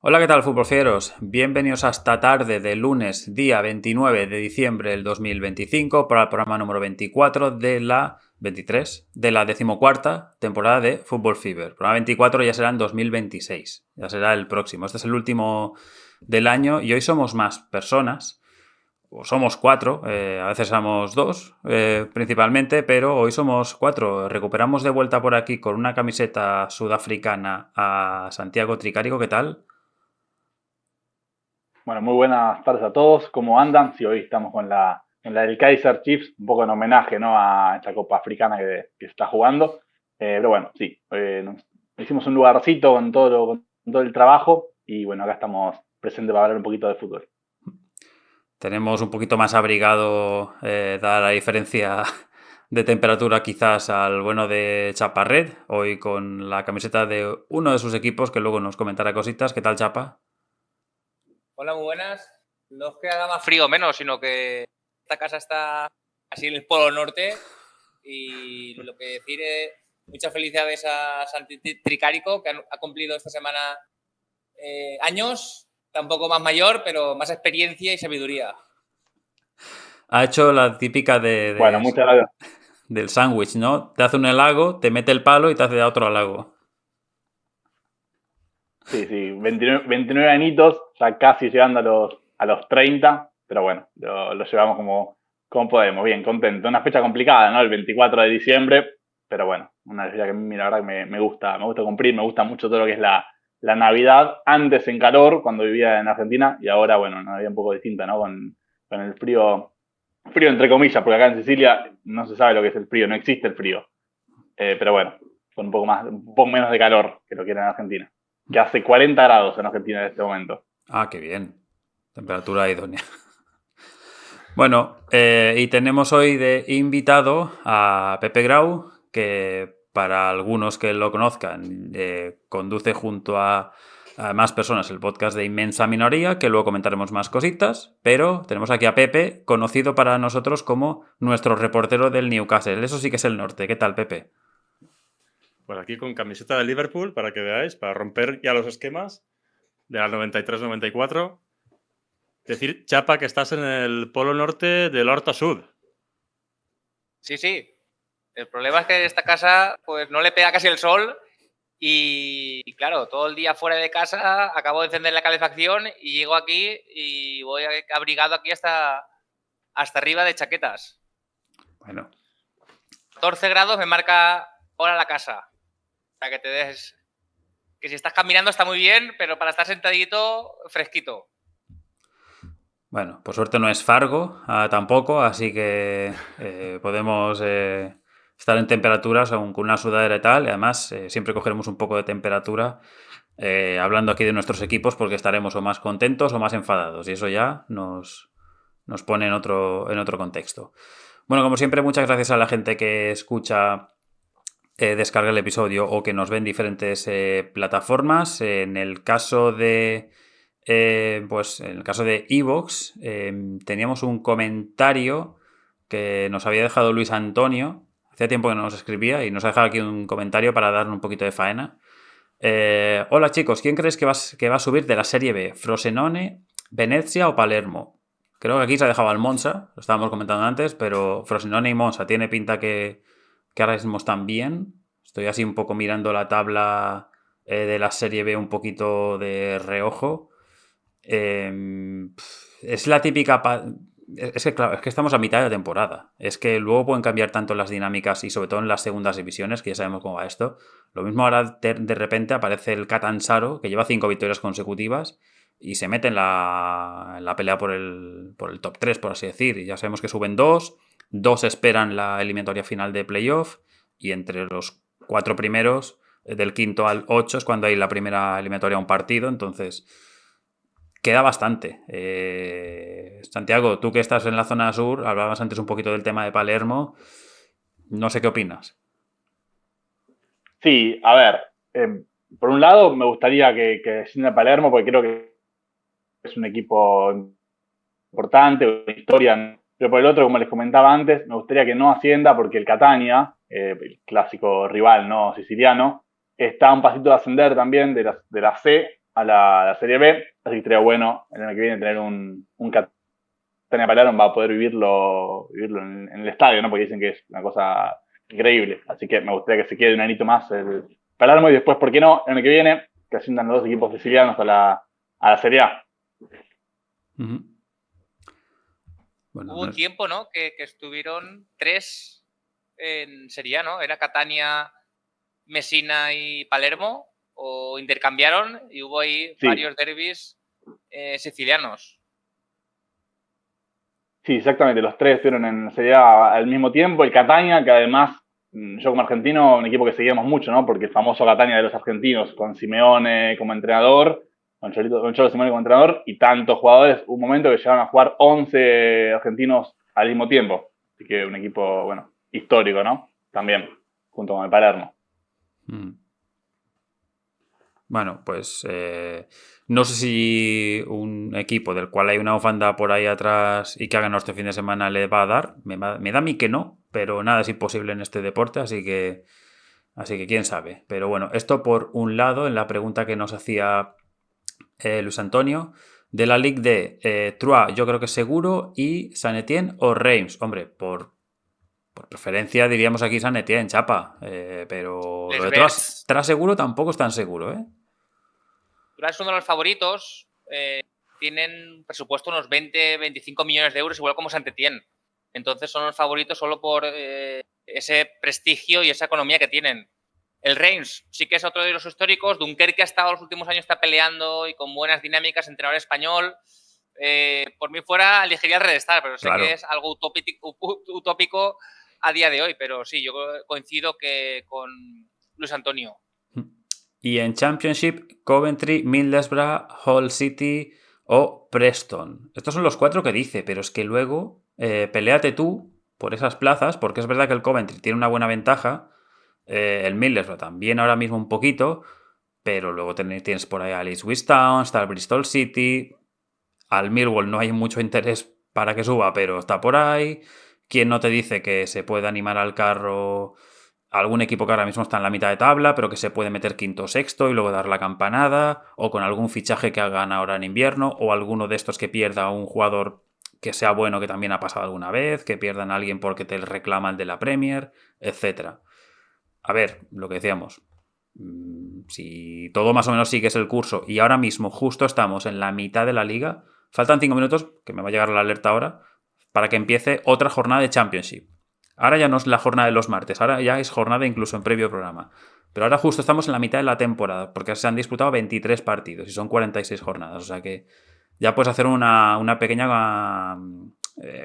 Hola, ¿qué tal, futbolfieros? Bienvenidos a esta tarde de lunes, día 29 de diciembre del 2025, para el programa número 24 de la 23 de la decimocuarta temporada de Football Fever. El programa 24 ya será en 2026, ya será el próximo. Este es el último del año y hoy somos más personas, o somos cuatro, a veces somos dos principalmente, pero hoy somos cuatro. Recuperamos de vuelta por aquí con una camiseta sudafricana a Santiago Tricarico. ¿Qué tal? Bueno, muy buenas tardes a todos. ¿Cómo andan? Sí, hoy estamos con la del Kaiser Chiefs, un poco en homenaje, ¿no?, a esta Copa Africana que se está jugando. Pero bueno, sí, nos hicimos un lugarcito con todo el trabajo y bueno, acá estamos presentes para hablar un poquito de fútbol. Tenemos un poquito más abrigado, dada la diferencia de temperatura quizás al bueno de Chaparret, hoy con la camiseta de uno de sus equipos, que luego nos comentará cositas. ¿Qué tal, Chapa? Hola, muy buenas. No es que haga más frío o menos, sino que esta casa está así en el Polo Norte y lo que decir es muchas felicidades a Santi Tricarico, que ha cumplido esta semana años, tampoco más mayor, pero más experiencia y sabiduría. Ha hecho la típica Bueno, muchas gracias. del sándwich, ¿no? Te hace un helago, te mete el palo y te hace otro helago. Sí, sí, 29 añitos, ya casi llegando a los 30, pero bueno, lo llevamos como podemos, bien, contento. Una fecha complicada, ¿no? El 24 de diciembre, pero bueno, una fecha que a mí la verdad que me gusta cumplir, me gusta mucho todo lo que es la Navidad, antes en calor, cuando vivía en Argentina, y ahora, bueno, una Navidad un poco distinta, ¿no? Con el frío entre comillas, porque acá en Sicilia no se sabe lo que es el frío, no existe el frío. Pero bueno, con un poco menos de calor que lo que era en Argentina, que hace 40 grados en Argentina en este momento. Ah, qué bien. Temperatura idónea. Bueno, y tenemos hoy de invitado a Pepe Grau, que para algunos que lo conozcan, conduce junto a más personas el podcast de Inmensa Minoría, que luego comentaremos más cositas, pero tenemos aquí a Pepe, conocido para nosotros como nuestro reportero del Newcastle. Eso sí que es el norte. ¿Qué tal, Pepe? Pues aquí con camiseta de Liverpool, para que veáis, para romper ya los esquemas de las 93-94. Decir, Chapa, que estás en el polo norte del Horta Sud. Sí, sí. El problema es que en esta casa pues no le pega casi el sol y claro, todo el día fuera de casa, acabo de encender la calefacción y llego aquí y voy abrigado aquí hasta arriba de chaquetas. Bueno, 14 grados me marca ahora la casa. O sea, que te des... Que si estás caminando está muy bien, pero para estar sentadito, fresquito. bueno, por suerte no es Fargo tampoco, así que podemos estar en temperaturas aun con una sudadera y tal. Y además, siempre cogeremos un poco de temperatura hablando aquí de nuestros equipos porque estaremos o más contentos o más enfadados. Y eso ya nos pone en otro contexto. Bueno, como siempre, muchas gracias a la gente que escucha, descarga el episodio o que nos ve en diferentes plataformas. En el caso de pues en el caso de Evox, teníamos un comentario que nos había dejado Luis Antonio. Hacía tiempo que no nos escribía y nos ha dejado aquí un comentario para darle un poquito de faena. Hola chicos, ¿quién crees que va a subir de la Serie B? ¿Frosinone, Venezia o Palermo? Creo que aquí se ha dejado al Monza, lo estábamos comentando antes, pero Frosinone y Monza tiene pinta que ahora mismo están bien. Estoy así un poco mirando la tabla de la Serie B un poquito de reojo. Es la típica... Es que, claro, es que estamos a mitad de temporada. Es que luego pueden cambiar tanto las dinámicas y sobre todo en las segundas divisiones, que ya sabemos cómo va esto. Lo mismo ahora de repente aparece el Catanzaro, que lleva 5 victorias consecutivas y se mete en la pelea por el top 3, por así decir. Y ya sabemos que suben dos esperan la eliminatoria final de playoff y entre los 4 primeros, del quinto al 8 es cuando hay la primera eliminatoria a un partido. Entonces queda bastante. Santiago, tú que estás en la zona sur, hablabas antes un poquito del tema de Palermo. No sé qué opinas. Sí, a ver, por un lado me gustaría que descienda Palermo porque creo que es un equipo importante, una historia, ¿no? Pero por el otro, como les comentaba antes, me gustaría que no ascienda porque el Catania, el clásico rival no siciliano, está a un pasito de ascender también de la C, a la Serie B, así que estaría bueno el año que viene tener un Catania Palermo, va a poder vivirlo en el estadio, ¿no? Porque dicen que es una cosa increíble, así que me gustaría que se quede un anito más el Palermo y después, ¿por qué no? El año que viene, que asciendan los dos equipos sicilianos a la Serie A. Ujú. Bueno, Hubo un tiempo, ¿no? Que estuvieron 3 en Serie A, ¿no? Era Catania, Messina y Palermo, o intercambiaron y hubo ahí Sí. varios derbis sicilianos. Sí, exactamente, los tres estuvieron en Serie A al mismo tiempo. El Catania, que además, yo como argentino, un equipo que seguíamos mucho, ¿no? Porque el famoso Catania de los argentinos, con Simeone como entrenador, con Cholo Simeone como entrenador, y tantos jugadores, un momento que llegaron a jugar 11 argentinos al mismo tiempo. Así que un equipo, bueno, histórico, ¿no? También, junto con el Palermo. Bueno, pues no sé si un equipo del cual hay una bufanda por ahí atrás y que hagan este fin de semana le va a dar. Me da a mí que no, pero nada es imposible en este deporte, así que quién sabe. Pero bueno, esto por un lado, en la pregunta que nos hacía Luis Antonio, de la Ligue de Troyes, yo creo que seguro, y Saint-Étienne o Reims. Hombre, por preferencia diríamos aquí Saint-Étienne, chapa, pero Les lo de Verts. Troyes seguro tampoco es tan seguro, ¿eh? Troyes es uno de los favoritos. Tienen presupuesto unos 20-25 millones de euros, igual como Saint-Étienne. Entonces son los favoritos solo por ese prestigio y esa economía que tienen. El Reims sí que es otro de los históricos. Dunkerque ha estado los últimos años, está peleando y con buenas dinámicas, entrenador español. Por mí fuera elegiría el Red Star, pero sé Claro. que es algo utópico a día de hoy. Pero sí, yo coincido con Luis Antonio. Y en Championship, Coventry, Middlesbrough, Hull City o Preston. Estos son los 4 que dice, pero es que luego peléate tú por esas plazas, porque es verdad que el Coventry tiene una buena ventaja, el Middlesbrough también ahora mismo un poquito, pero luego tienes por ahí a Ipswich Town, está el Bristol City, al Millwall no hay mucho interés para que suba, pero está por ahí. ¿Quién no te dice que se puede animar al carro algún equipo que ahora mismo está en la mitad de tabla, pero que se puede meter quinto o sexto y luego dar la campanada, o con algún fichaje que hagan ahora en invierno, o alguno de estos que pierda un jugador que sea bueno, que también ha pasado alguna vez, que pierdan a alguien porque te reclama el de la Premier, etcétera? A ver, lo que decíamos, si todo más o menos sigues el curso y ahora mismo justo estamos en la mitad de la liga, faltan 5 minutos, que me va a llegar la alerta ahora, para que empiece otra jornada de Championship. Ahora ya no es la jornada de los martes, ahora ya es jornada incluso en previo programa. Pero ahora justo estamos en la mitad de la temporada, porque se han disputado 23 partidos y son 46 jornadas. O sea que ya puedes hacer una pequeña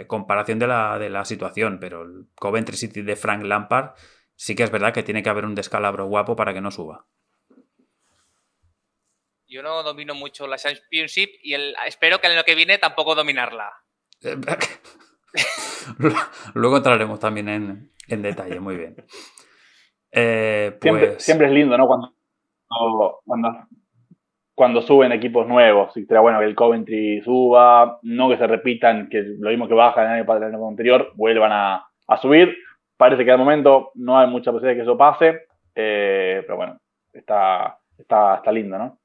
comparación de la situación. Pero el Coventry City de Frank Lampard sí que es verdad que tiene que haber un descalabro guapo para que no suba. Yo no domino mucho la Championship y espero que el año que viene tampoco dominarla. Luego entraremos también en detalle, muy bien. Siempre es lindo, ¿no? Cuando suben equipos nuevos. Y será bueno que el Coventry suba, no que se repitan, que lo mismo que bajan el año anterior, vuelvan a subir. Parece que al momento no hay mucha posibilidad de que eso pase, pero bueno, está lindo, ¿no?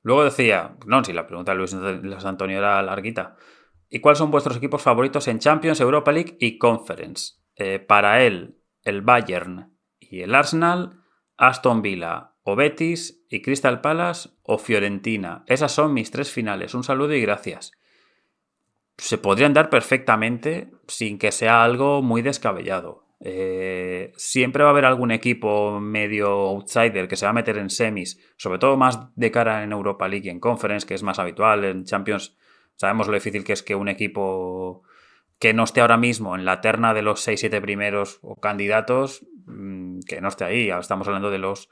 Luego decía, no, si la pregunta de Luis Antonio era larguita. ¿Y cuáles son vuestros equipos favoritos en Champions, Europa League y Conference? Para él, el Bayern y el Arsenal, Aston Villa o Betis y Crystal Palace o Fiorentina. Esas son mis 3 finales. Un saludo y gracias. Se podrían dar perfectamente sin que sea algo muy descabellado. Siempre va a haber algún equipo medio outsider que se va a meter en semis, sobre todo más de cara en Europa League y en Conference, que es más habitual. En Champions sabemos lo difícil que es que un equipo que no esté ahora mismo en la terna de los 6-7 primeros o candidatos, que no esté ahí. Estamos hablando de los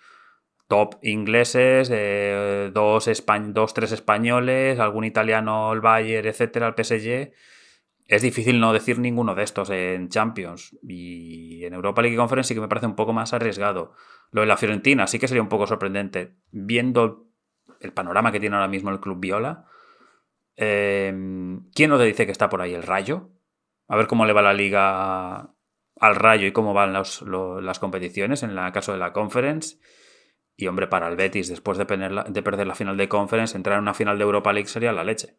top ingleses, 2-3 españoles, algún italiano, el Bayern, etcétera, el PSG. Es difícil no decir ninguno de estos en Champions. Y en Europa League y Conference sí que me parece un poco más arriesgado. Lo de la Fiorentina sí que sería un poco sorprendente, viendo el panorama que tiene ahora mismo el club viola. ¿Quién no te dice que está por ahí el Rayo? A ver cómo le va la liga al Rayo y cómo van las competiciones en el caso de la Conference. Y, hombre, para el Betis, después de perder la final de Conference, entrar en una final de Europa League sería la leche.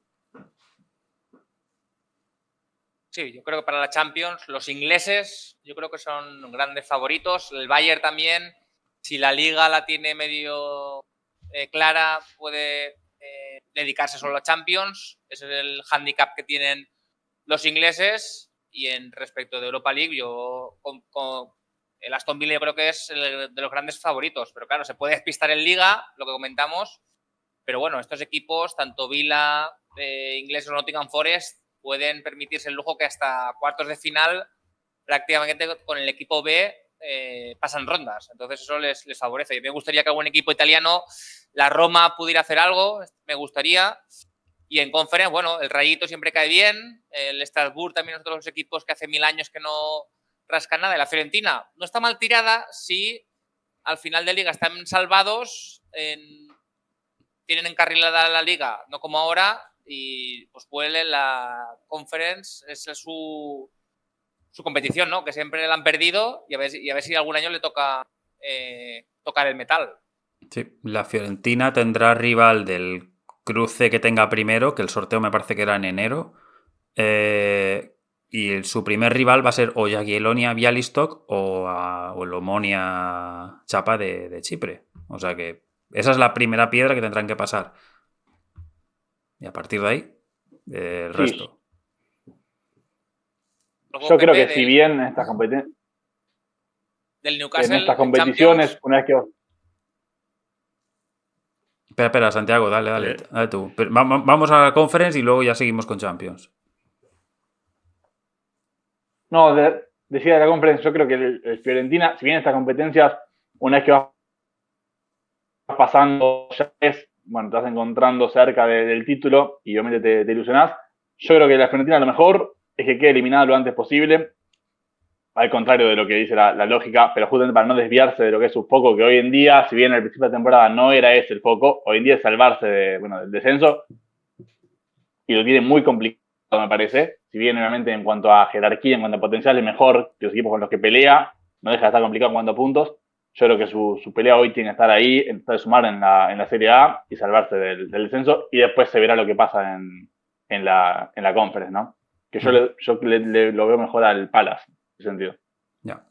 Sí, yo creo que para la Champions los ingleses yo creo que son grandes favoritos. El Bayern también, si la Liga la tiene medio clara, puede dedicarse solo a Champions. Ese es el hándicap que tienen los ingleses. Y en respecto de Europa League, yo con el Aston Villa yo creo que es de los grandes favoritos. Pero claro, se puede despistar en Liga, lo que comentamos. Pero bueno, estos equipos, tanto Villa, ingleses o Nottingham Forest, pueden permitirse el lujo que hasta cuartos de final prácticamente con el equipo B pasan rondas. Entonces eso les favorece. Y me gustaría que algún equipo italiano, la Roma, pudiera hacer algo. Me gustaría. Y en Conference, bueno, el Rayito siempre cae bien. El Strasbourg también es otro de los equipos que hace 1000 años que no rascan nada. Y la Fiorentina no está mal tirada si al final de liga están salvados, tienen encarrilada la liga, no como ahora, y pues puede la Conference, esa es su competición, ¿no? Que siempre la han perdido y a ver si algún año le toca tocar el metal. Sí, la Fiorentina tendrá rival del cruce que tenga primero, que el sorteo me parece que era en enero. Y su primer rival va a ser o Jagiellonia Bialystok o el Omonia Chapa de Chipre. O sea que esa es la primera piedra que tendrán que pasar. Y a partir de ahí, el resto. Yo creo que si bien en estas del Newcastle, en estas competiciones, una vez que... Espera, Santiago, dale tú. Pero vamos a la Conference y luego ya seguimos con Champions. No, decía de la Conference, yo creo que el Fiorentina, si bien estas competencias, una vez que vas pasando, ya es, bueno, te vas encontrando cerca del título y obviamente te ilusionás. Yo creo que la Fiorentina lo mejor es que quede eliminada lo antes posible, al contrario de lo que dice la lógica, pero justamente para no desviarse de lo que es su foco, que hoy en día, si bien al principio de la temporada no era ese el foco, hoy en día es salvarse del descenso, y lo tiene muy complicado, me parece. Si bien, obviamente, en cuanto a jerarquía, en cuanto a potencial, es mejor que los equipos con los que pelea, no deja de estar complicado en cuanto a puntos. Yo creo que su pelea hoy tiene que estar ahí, tratar de sumar en la Serie A y salvarse del descenso, y después se verá lo que pasa en la Conference, ¿no? Que yo lo veo mejor al Palace, en ese sentido. Ya.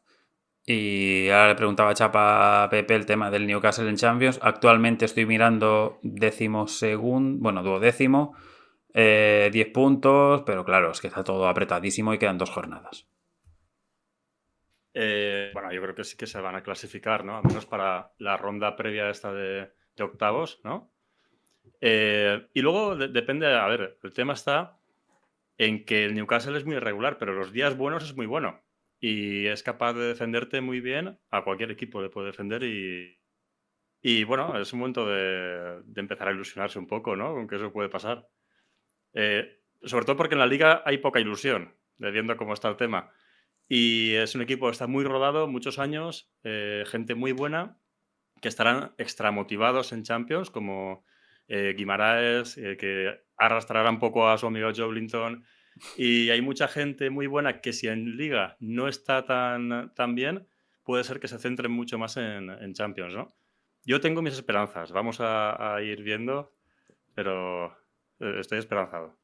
Y ahora le preguntaba a Chapa a Pepe el tema del Newcastle en Champions. Actualmente estoy mirando duodécimo, 10 puntos, pero claro, es que está todo apretadísimo y quedan 2 jornadas. Bueno, yo creo que sí que se van a clasificar, ¿no? Al menos para la ronda previa esta de octavos, ¿no? Y luego depende, a ver, el tema está en que el Newcastle es muy irregular, pero los días buenos es muy bueno. Y es capaz de defenderte muy bien, a cualquier equipo le puede defender y bueno, es un momento de empezar a ilusionarse un poco, ¿no? Con que eso puede pasar. Sobre todo porque en la liga hay poca ilusión, viendo cómo está el tema. Y es un equipo que está muy rodado, muchos años, gente muy buena, que estarán extra motivados en Champions, como Guimaraes, que arrastrará un poco a su amigo Joelinton. Y hay mucha gente muy buena que si en Liga no está tan bien, puede ser que se centre mucho más en Champions, ¿no? Yo tengo mis esperanzas, vamos a ir viendo, pero estoy esperanzado.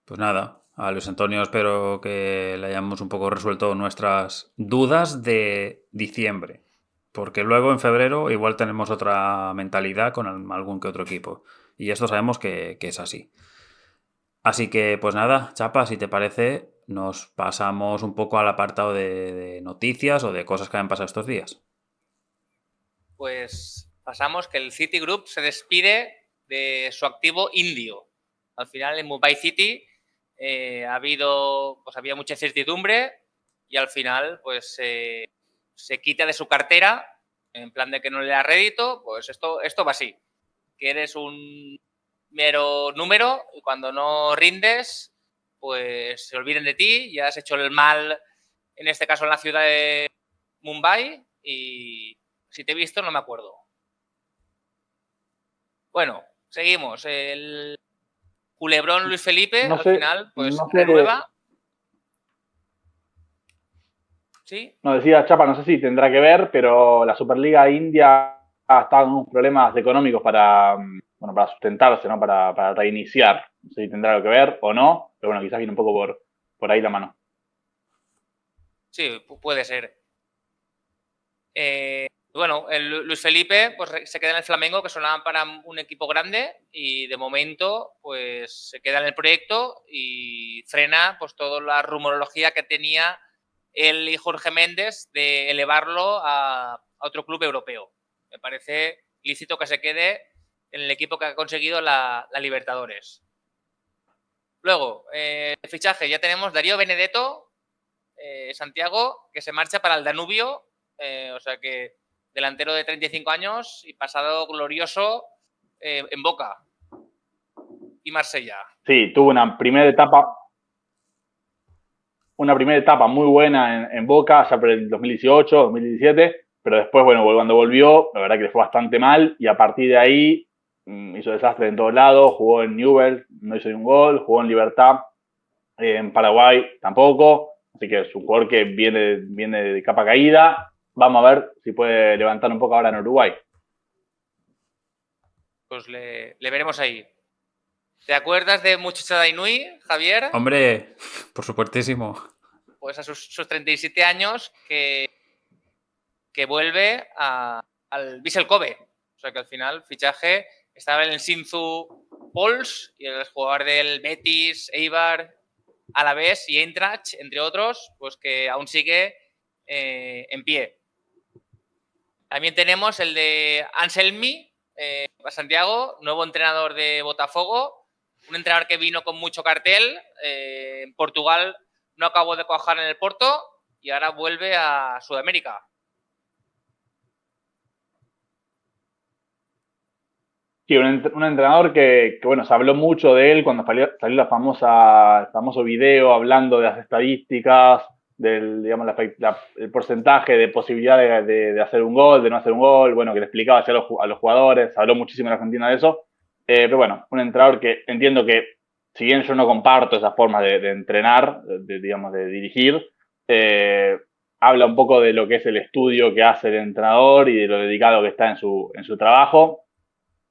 Pues nada, a Luis Antonio espero que le hayamos un poco resuelto nuestras dudas de diciembre. Porque luego en febrero igual tenemos otra mentalidad con algún que otro equipo. Y esto sabemos que es así. Así que, pues nada, Chapa, si te parece, nos pasamos un poco al apartado de noticias o de cosas que han pasado estos días. Pues pasamos que el Citigroup se despide de su activo indio. Al final en Mumbai City había mucha incertidumbre y al final pues se quita de su cartera en plan de que no le da rédito. Pues esto va así, que eres un mero número y cuando no rindes pues se olviden de ti, ya has hecho el mal, en este caso en la ciudad de Mumbai, y si te he visto no me acuerdo. Bueno, seguimos. El culebrón Luis Felipe, al final, pues renueva. ¿Sí? No, decía Chapa, no sé si tendrá que ver, pero la Superliga India está en unos problemas económicos para sustentarse, ¿no? Para reiniciar. No sé si tendrá algo que ver o no, pero bueno, quizás viene un poco por ahí la mano. Sí, puede ser. Bueno, Luis Felipe pues se queda en el Flamengo, que sonaba para un equipo grande, y de momento pues se queda en el proyecto y frena pues toda la rumorología que tenía él y Jorge Méndez de elevarlo a otro club europeo. Me parece lícito que se quede en el equipo que ha conseguido la Libertadores. Luego, el fichaje, ya tenemos Darío Benedetto, Santiago, que se marcha para el Danubio, o sea que delantero de 35 años y pasado glorioso en Boca y Marsella. Sí, tuvo una primera etapa muy buena en Boca, ya por el 2018, 2017, pero después, bueno, cuando volvió, la verdad que le fue bastante mal y a partir de ahí hizo desastre en todos lados, jugó en Newell's, no hizo ni un gol, jugó en Libertad, en Paraguay tampoco, así que es un jugador que viene de capa caída. Vamos a ver si puede levantar un poco ahora en Uruguay. Pues le veremos ahí. ¿Te acuerdas de Muchacha Dainui, Javier? Hombre, por supuestísimo. Pues a sus 37 años que vuelve al Vissel Kobe. O sea que al final, fichaje, estaba en el Sinzu Pols y el jugador del Betis, Eibar, Alavés y Eintracht, entre otros, pues que aún sigue en pie. También tenemos el de Anselmi, Santiago, nuevo entrenador de Botafogo, un entrenador que vino con mucho cartel. En Portugal no acabó de cuajar en el Porto y ahora vuelve a Sudamérica. Sí, un entrenador que, bueno, se habló mucho de él cuando salió el famoso video hablando de las estadísticas, del, digamos, el porcentaje de posibilidad de hacer un gol, de no hacer un gol, bueno, que le explicaba a los jugadores, se habló muchísimo en Argentina de eso, pero bueno, un entrenador que entiendo que, si bien yo no comparto esa forma de entrenar, digamos, de dirigir, habla un poco de lo que es el estudio que hace el entrenador y de lo dedicado que está en su trabajo.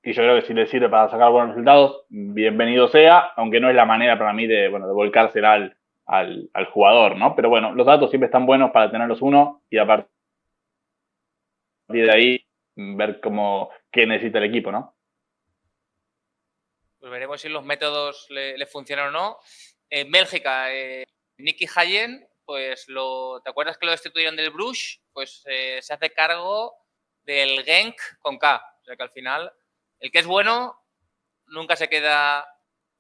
Y yo creo que si le sirve para sacar buenos resultados, bienvenido sea, aunque no es la manera para mí de volcársela al jugador, ¿no? Pero bueno, los datos siempre están buenos para tenerlos uno y a partir de ahí ver qué necesita el equipo, ¿no? Pues veremos si los métodos le funcionan o no. En Bélgica, Nicky Hayen, pues ¿te acuerdas que lo destituyeron del Bruges? Pues se hace cargo del Genk con K. O sea que al final, el que es bueno nunca se queda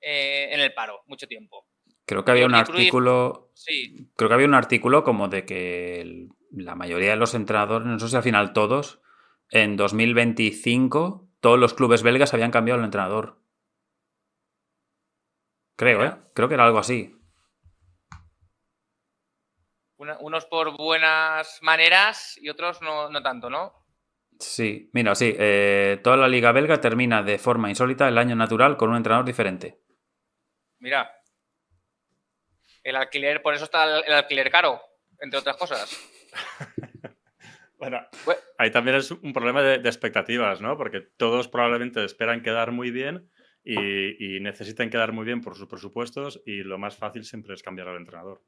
en el paro mucho tiempo. Creo que había un artículo. Sí. Creo que había un artículo como de que la mayoría de los entrenadores, no sé si al final todos, en 2025, todos los clubes belgas habían cambiado el entrenador. Creo, Mira. Creo que era algo así. Unos por buenas maneras y otros no tanto, ¿no? Sí, mira, sí. Toda la liga belga termina de forma insólita el año natural con un entrenador diferente. Mira. El alquiler, por eso está el alquiler caro, entre otras cosas. Bueno, ahí también es un problema de expectativas, ¿no? Porque todos probablemente esperan quedar muy bien y necesitan quedar muy bien por sus presupuestos y lo más fácil siempre es cambiar al entrenador.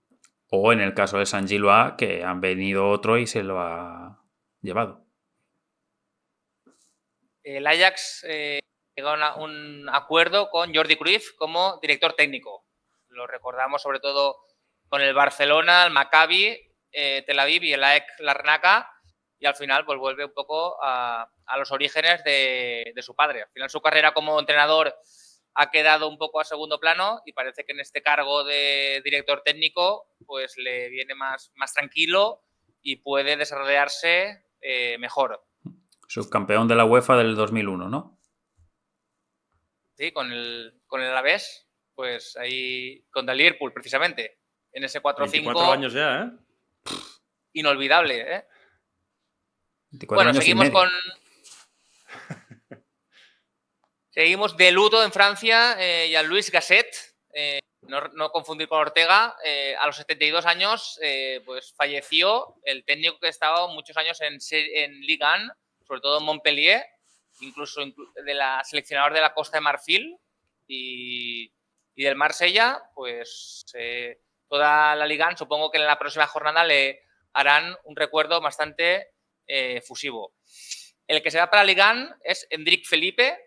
O en el caso de San Gillois, que han venido otro y se lo ha llevado. El Ajax llegó a un acuerdo con Jordi Cruyff como director técnico. Lo recordamos sobre todo con el Barcelona, el Maccabi, Tel Aviv y el AEK Larnaca, y al final pues vuelve un poco a los orígenes de su padre. Al final su carrera como entrenador ha quedado un poco a segundo plano y parece que en este cargo de director técnico pues le viene más tranquilo y puede desarrollarse mejor. Subcampeón de la UEFA del 2001, ¿no? Sí, con el Alavés, pues ahí con el Liverpool precisamente, en ese 4-5. 24 años ya, ¿eh? Inolvidable, ¿eh? 24 bueno, años seguimos y medio. Seguimos de luto en Francia, Jean-Louis Gasset, no confundir con Ortega, a los 72 años pues falleció el técnico que estaba muchos años en Ligue 1, sobre todo en Montpellier, incluso de la seleccionador de la Costa de Marfil y del Marsella, pues toda la Ligue 1, supongo que en la próxima jornada le harán un recuerdo bastante fusivo. El que se va para la Ligue 1 es Endrick Felipe,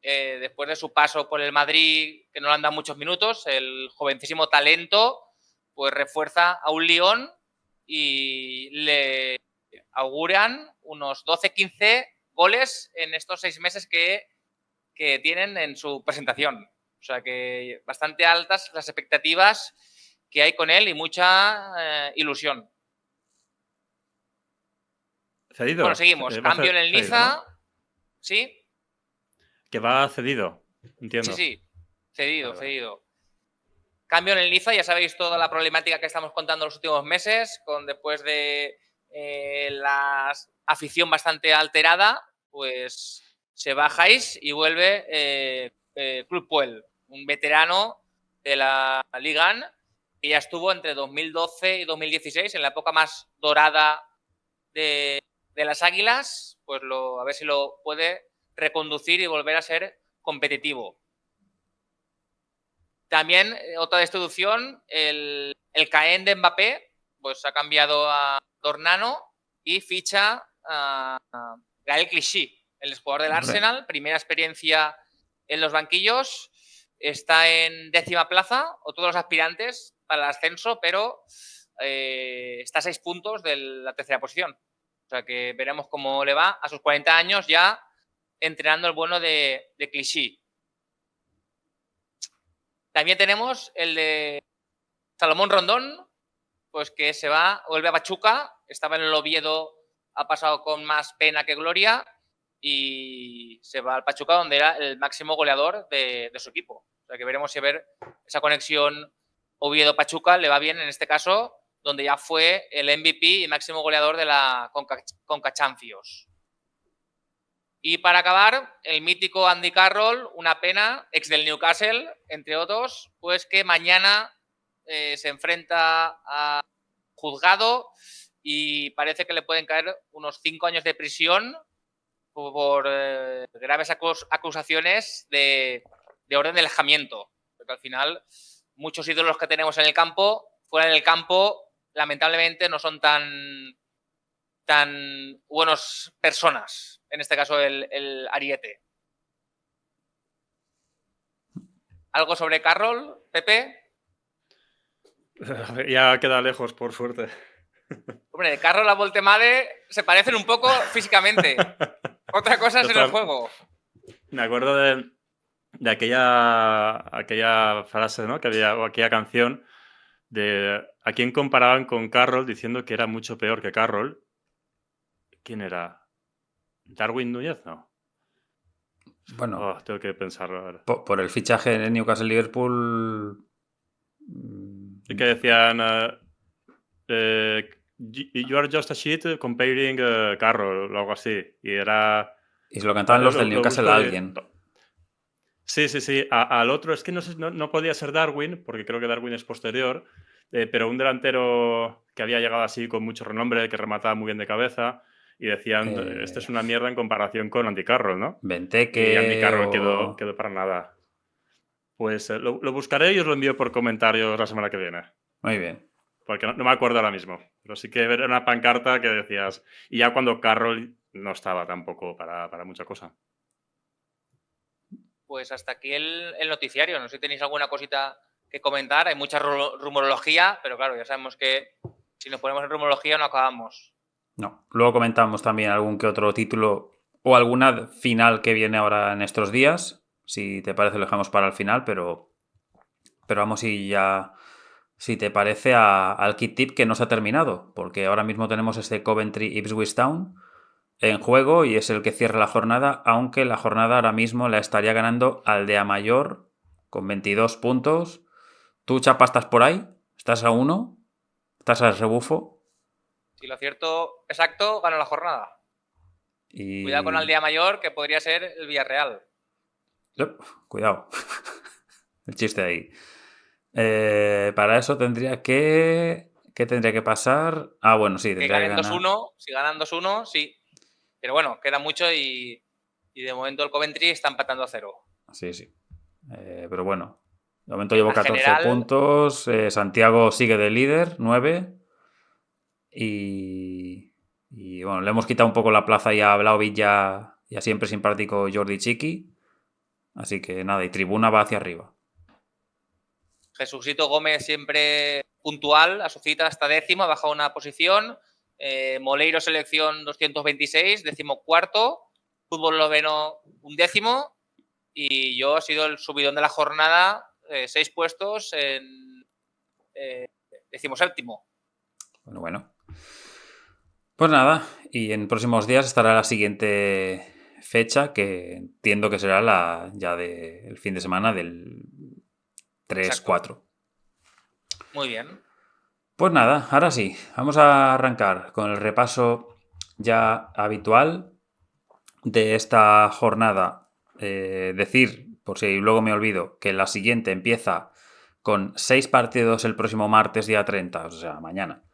después de su paso por el Madrid, que no le han dado muchos minutos, el jovencísimo talento pues refuerza a un Lyon y le auguran unos 12-15 goles en estos 6 meses que tienen en su presentación. O sea que bastante altas las expectativas que hay con él y mucha ilusión. ¿Cedido? Bueno, seguimos. Cambio en el Niza. ¿No? ¿Sí? Que va cedido, entiendo. Sí. Cedido. Cambio en el Niza, ya sabéis toda la problemática que estamos contando los últimos meses, con después de la afición bastante alterada, pues se va Jais y vuelve Club Puel, un veterano de la Liga 1 que ya estuvo entre 2012 y 2016, en la época más dorada de las Águilas, pues a ver si lo puede reconducir y volver a ser competitivo. También otra destitución, el Caen de Mbappé, pues ha cambiado a Dornano y ficha a Gaël Clichy, el jugador del Arsenal, primera experiencia en los banquillos, está en 10ª plaza, otro de los aspirantes para el ascenso, pero está a 6 puntos de la 3ª posición. O sea que veremos cómo le va a sus 40 años ya entrenando el bueno de Clichy. También tenemos el de Salomón Rondón, pues que vuelve a Pachuca, estaba en el Oviedo, ha pasado con más pena que gloria y se va al Pachuca, donde era el máximo goleador de su equipo. O sea que veremos si esa conexión Oviedo-Pachuca le va bien en este caso, donde ya fue el MVP y máximo goleador de la Conca Champions. Y para acabar, el mítico Andy Carroll, una pena, ex del Newcastle, entre otros, pues que mañana se enfrenta a juzgado y parece que le pueden caer unos 5 años de prisión por graves acusaciones de orden de alejamiento. Porque al final, muchos ídolos que tenemos en el campo, fuera del campo, lamentablemente no son tan buenas personas, en este caso el Ariete. ¿Algo sobre Carroll, Pepe? Ya queda lejos, por suerte. Hombre, Carroll a Voltemade se parecen un poco físicamente. Otra cosa es en el juego. Me acuerdo de aquella frase, ¿no? Que había, o aquella canción de a quién comparaban con Carroll diciendo que era mucho peor que Carroll. ¿Quién era? ¿Darwin Núñez? No. Bueno, tengo que pensarlo ahora. Por el fichaje de Newcastle-Liverpool. Sí que decían you are just a shit comparing Carroll o algo así. Y era... Y se lo cantaban los del Newcastle a alguien. Sí. Al otro es que no podía ser Darwin, porque creo que Darwin es posterior, pero un delantero que había llegado así con mucho renombre, que remataba muy bien de cabeza, y decían, este es una mierda en comparación con Andy Carroll, ¿no? Benteke. Y Andy Carroll quedó para nada. Pues lo buscaré y os lo envío por comentarios la semana que viene. Muy bien. Porque no me acuerdo ahora mismo. Pero sí que era una pancarta que decías... Y ya cuando Carroll no estaba tampoco para mucha cosa. Pues hasta aquí el noticiario. No sé si tenéis alguna cosita que comentar. Hay mucha rumorología, pero claro, ya sabemos que si nos ponemos en rumorología no acabamos. No. Luego comentamos también algún que otro título o alguna final que viene ahora en estos días. Si te parece, lo dejamos para el final, pero vamos y ya... Si te parece, al kit tip que no se ha terminado, porque ahora mismo tenemos este Coventry-Ipswich Town en juego y es el que cierra la jornada, aunque la jornada ahora mismo la estaría ganando Aldea Mayor con 22 puntos. ¿Tú, Chapa, estás por ahí? ¿Estás a 1? ¿Estás al rebufo? Si lo cierto exacto, gana la jornada. Y... Cuidado con Aldea Mayor, que podría ser el Villarreal. Cuidado. El chiste ahí. Para eso tendría que... ¿Qué tendría que pasar? Ah, bueno, sí, Que tendría que ganen ganar. 2-1, si ganan 2-1, sí. Pero bueno, queda mucho y de momento el Coventry está empatando a 0. Sí, sí. Pero bueno, de momento llevo En 14 general, puntos. Santiago sigue de líder, 9. Y bueno, le hemos quitado un poco la plaza ya a Vlahovic y a siempre simpático Jordi Chiqui. Así que nada, y Tribuna va hacia arriba. Jesucito Gómez siempre puntual a su cita hasta 10º, ha bajado una posición. Moleiro selección 226, 14º. Fútbol Loveno 11º. Y yo he sido el subidón de la jornada, 6 puestos en 17º. Bueno. Pues nada, y en próximos días estará la siguiente fecha, que entiendo que será la ya del fin de semana del 3-4. Muy bien. Pues nada, ahora sí, vamos a arrancar con el repaso ya habitual de esta jornada. Decir, por si luego me olvido, que la siguiente empieza con 6 partidos el próximo martes día 30, o sea, mañana.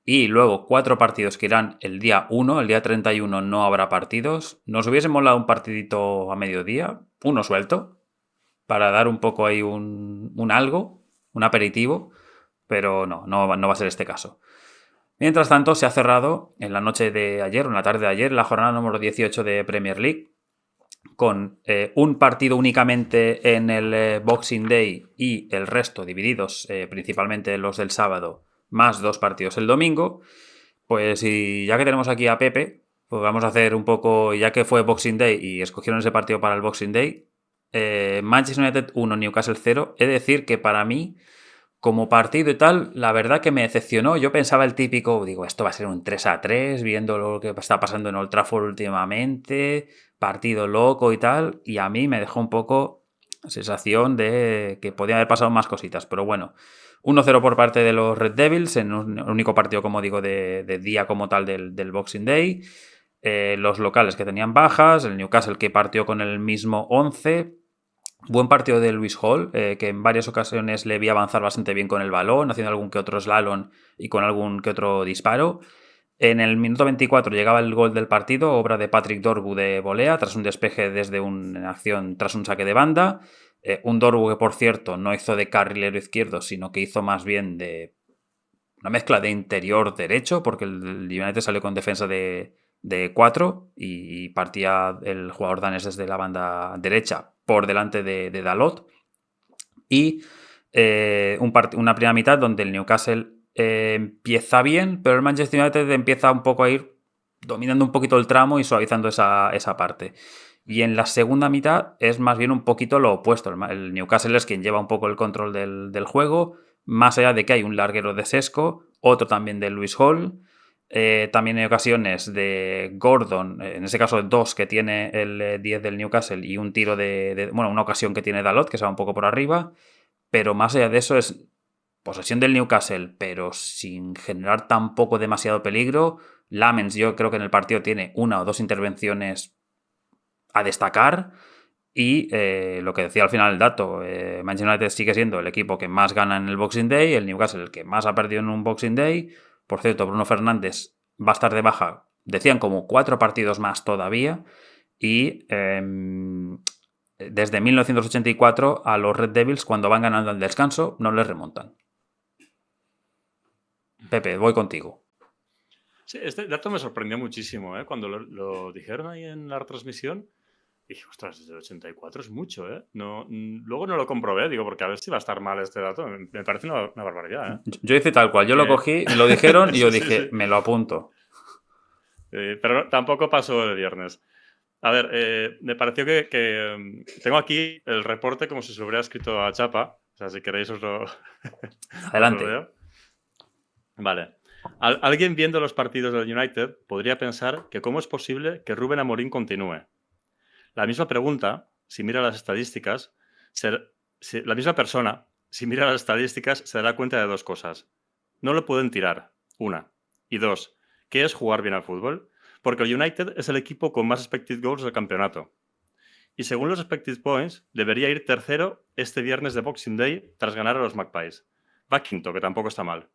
Y luego 4 partidos que irán el día 1, el día 31 no habrá partidos. Nos hubiese molado un partidito a mediodía, uno suelto, para dar un poco ahí un algo, un aperitivo, pero no va a ser este caso. Mientras tanto, se ha cerrado en la noche de ayer, o en la tarde de ayer, la jornada número 18 de Premier League, con un partido únicamente en el Boxing Day y el resto divididos, principalmente los del sábado, más 2 partidos el domingo. Pues y ya que tenemos aquí a Pepe, pues vamos a hacer un poco, ya que fue Boxing Day y escogieron ese partido para el Boxing Day, Manchester United 1, Newcastle 0. He de decir que para mí, como partido y tal, la verdad que me decepcionó. Yo pensaba el típico, digo, esto va a ser un 3-3, viendo lo que está pasando en Old Trafford últimamente, partido loco y tal, y a mí me dejó un poco sensación de que podían haber pasado más cositas, pero bueno. 1-0 por parte de los Red Devils, en un único partido, como digo, de día como tal del Boxing Day. Los locales que tenían bajas, el Newcastle que partió con el mismo 11. Buen partido de Lewis Hall, que en varias ocasiones le vi avanzar bastante bien con el balón, haciendo algún que otro slalom y con algún que otro disparo. En el minuto 24 llegaba el gol del partido, obra de Patrick Dorgu de volea, tras un despeje desde una acción tras un saque de banda. Un Dorgu que, por cierto, no hizo de carrilero izquierdo, sino que hizo más bien de una mezcla de interior derecho, porque el United salió con defensa de 4 y partía el jugador danés desde la banda derecha por delante de Dalot. Y una primera mitad donde el Newcastle empieza bien, pero el Manchester United empieza un poco a ir dominando un poquito el tramo y suavizando esa parte. Y en la segunda mitad es más bien un poquito lo opuesto. El Newcastle es quien lleva un poco el control del juego, más allá de que hay un larguero de Sesco, otro también de Lewis Hall. También hay ocasiones de Gordon, en ese caso 2 que tiene el 10 del Newcastle y un tiro bueno, una ocasión que tiene Dalot, que se va un poco por arriba. Pero más allá de eso es posesión del Newcastle, pero sin generar tampoco demasiado peligro. Lamens, yo creo que en el partido tiene 1 o 2 intervenciones a destacar. Y lo que decía al final el dato, Manchester United sigue siendo el equipo que más gana en el Boxing Day, el Newcastle el que más ha perdido en un Boxing Day. Por cierto, Bruno Fernández va a estar de baja, decían como 4 partidos más todavía. Y desde 1984 a los Red Devils, cuando van ganando al descanso, no les remontan. Pepe, voy contigo. Sí, este dato me sorprendió muchísimo, ¿eh? Cuando lo dijeron ahí en la retransmisión. Dije, ostras, desde el 84 es mucho, ¿eh? No, luego no lo comprobé, digo, porque a ver si va a estar mal este dato. Me parece una barbaridad, ¿eh? Yo hice tal cual, yo lo cogí, me lo dijeron y yo dije, sí. Me lo apunto. Pero tampoco pasó el viernes. A ver, me pareció que tengo aquí el reporte como si se lo hubiera escrito a Chapa. O sea, si queréis os lo... Adelante. Os lo leo. Vale. Alguien viendo los partidos del United podría pensar que cómo es posible que Rubén Amorín continúe. La misma pregunta, si mira las estadísticas, la misma persona, si mira las estadísticas, se dará cuenta de 2 cosas. No lo pueden tirar, 1. Y 2, ¿qué es jugar bien al fútbol? Porque el United es el equipo con más expected goals del campeonato. y según los expected points, debería ir tercero este viernes de Boxing Day tras ganar a los Magpies. Va quinto, que tampoco está mal.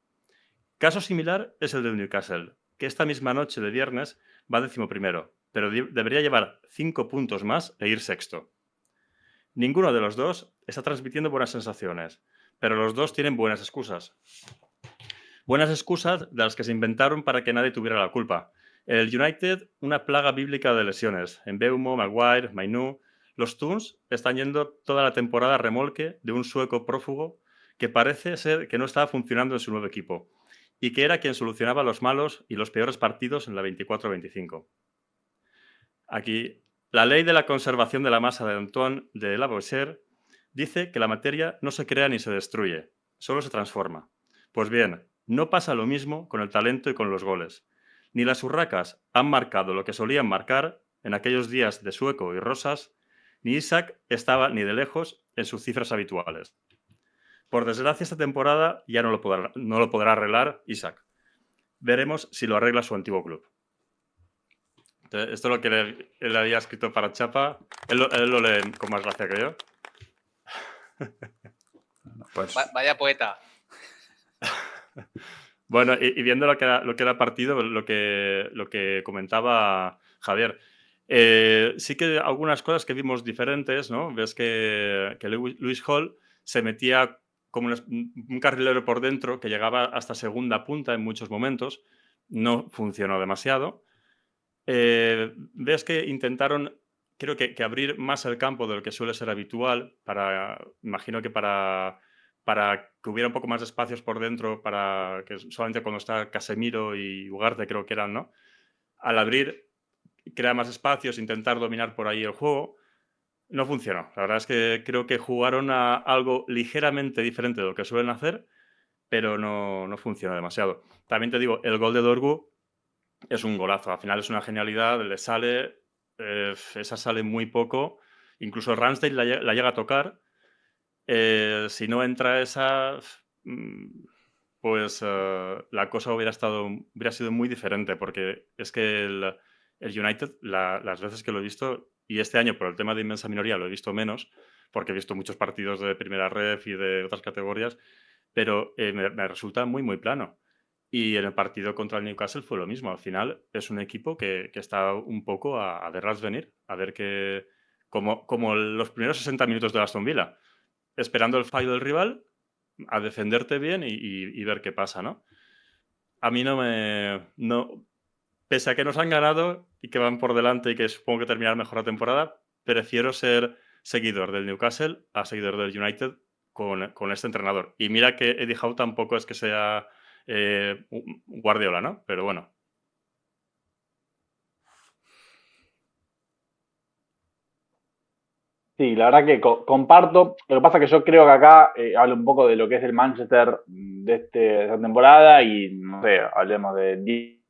Caso similar es el del Newcastle, que esta misma noche de viernes va 11º, pero debería llevar 5 puntos más e ir sexto. Ninguno de los dos está transmitiendo buenas sensaciones, pero los dos tienen buenas excusas. Buenas excusas de las que se inventaron para que nadie tuviera la culpa. El United, una plaga bíblica de lesiones. Mbeumo, Maguire, Mainoo. Los Toons están yendo toda la temporada a remolque de un sueco prófugo que parece ser que no estaba funcionando en su nuevo equipo y que era quien solucionaba los malos y los peores partidos en la 24-25. Aquí, la ley de la conservación de la masa de Antoine de Lavoisier dice que la materia no se crea ni se destruye, solo se transforma. Pues bien, no pasa lo mismo con el talento y con los goles. Ni las urracas han marcado lo que solían marcar en aquellos días de Sueco y Rosas, ni Isaac estaba ni de lejos en sus cifras habituales. Por desgracia, esta temporada ya no lo podrá arreglar Isaac. Veremos si lo arregla su antiguo club. Entonces, esto es lo que él había escrito para Chapa. Él lo lee con más gracia que yo. Pues, Vaya poeta. Bueno, y viendo lo que era el partido, lo que comentaba Javier, sí que algunas cosas que vimos diferentes, ¿no? Ves que Lewis Hall se metía como un carrilero por dentro que llegaba hasta segunda punta en muchos momentos. No funcionó demasiado. Ves que intentaron, creo que abrir más el campo de lo que suele ser habitual, imagino que para que hubiera un poco más de espacios por dentro, para que solamente cuando está Casemiro y Ugarte creo que eran, ¿no? Al abrir, crea más espacios, intentar dominar por ahí el juego. No funcionó. La verdad es que creo que jugaron a algo ligeramente diferente de lo que suelen hacer, pero no funciona demasiado. También te digo, el gol de Dorgu es un golazo. Al final es una genialidad, le sale, esa sale muy poco. Incluso Ramsdale la llega a tocar. Si no entra esa, pues la cosa hubiera sido muy diferente, porque es que el United, las veces que lo he visto, y este año por el tema de inmensa minoría lo he visto menos, porque he visto muchos partidos de primera ref y de otras categorías, pero me resulta muy, muy plano. Y en el partido contra el Newcastle fue lo mismo. Al final es un equipo que está un poco a verlas venir, a ver que, como los primeros 60 minutos de Aston Villa, esperando el fallo del rival, a defenderte bien y ver qué pasa, ¿no? A mí pese a que nos han ganado y que van por delante y que supongo que terminar mejor la temporada, prefiero ser seguidor del Newcastle a seguidor del United con este entrenador. Y mira que Eddie Howe tampoco es que sea Guardiola, ¿no? Pero bueno. Sí, la verdad que comparto. Lo que pasa es que yo creo que acá hablo un poco de lo que es el Manchester de esta temporada y, no sé, hablemos de 10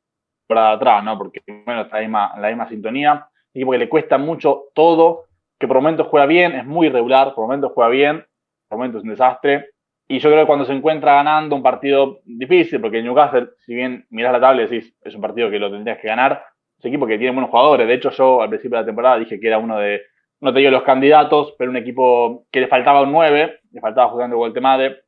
temporadas atrás, ¿no? Porque, bueno, está en la misma sintonía. Un equipo que le cuesta mucho todo, que por momentos juega bien, es muy irregular, por momentos juega bien, por momentos es un desastre. Y yo creo que cuando se encuentra ganando un partido difícil, porque Newcastle, si bien mirás la tabla y decís, es un partido que lo tendrías que ganar, es un equipo que tiene buenos jugadores. De hecho, yo al principio de la temporada dije que era uno de, no te digo los candidatos, pero un equipo que le faltaba un 9, le faltaba jugando Woltemade.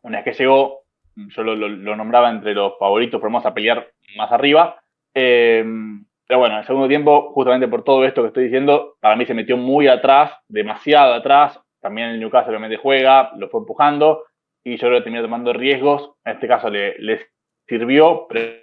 Una vez que llegó, yo lo nombraba entre los favoritos, pero vamos a pelear más arriba. Pero bueno, en el segundo tiempo, justamente por todo esto que estoy diciendo, para mí se metió muy atrás, demasiado atrás. También el Newcastle realmente juega, lo fue empujando y yo creo que terminó tomando riesgos. En este caso les sirvió, pero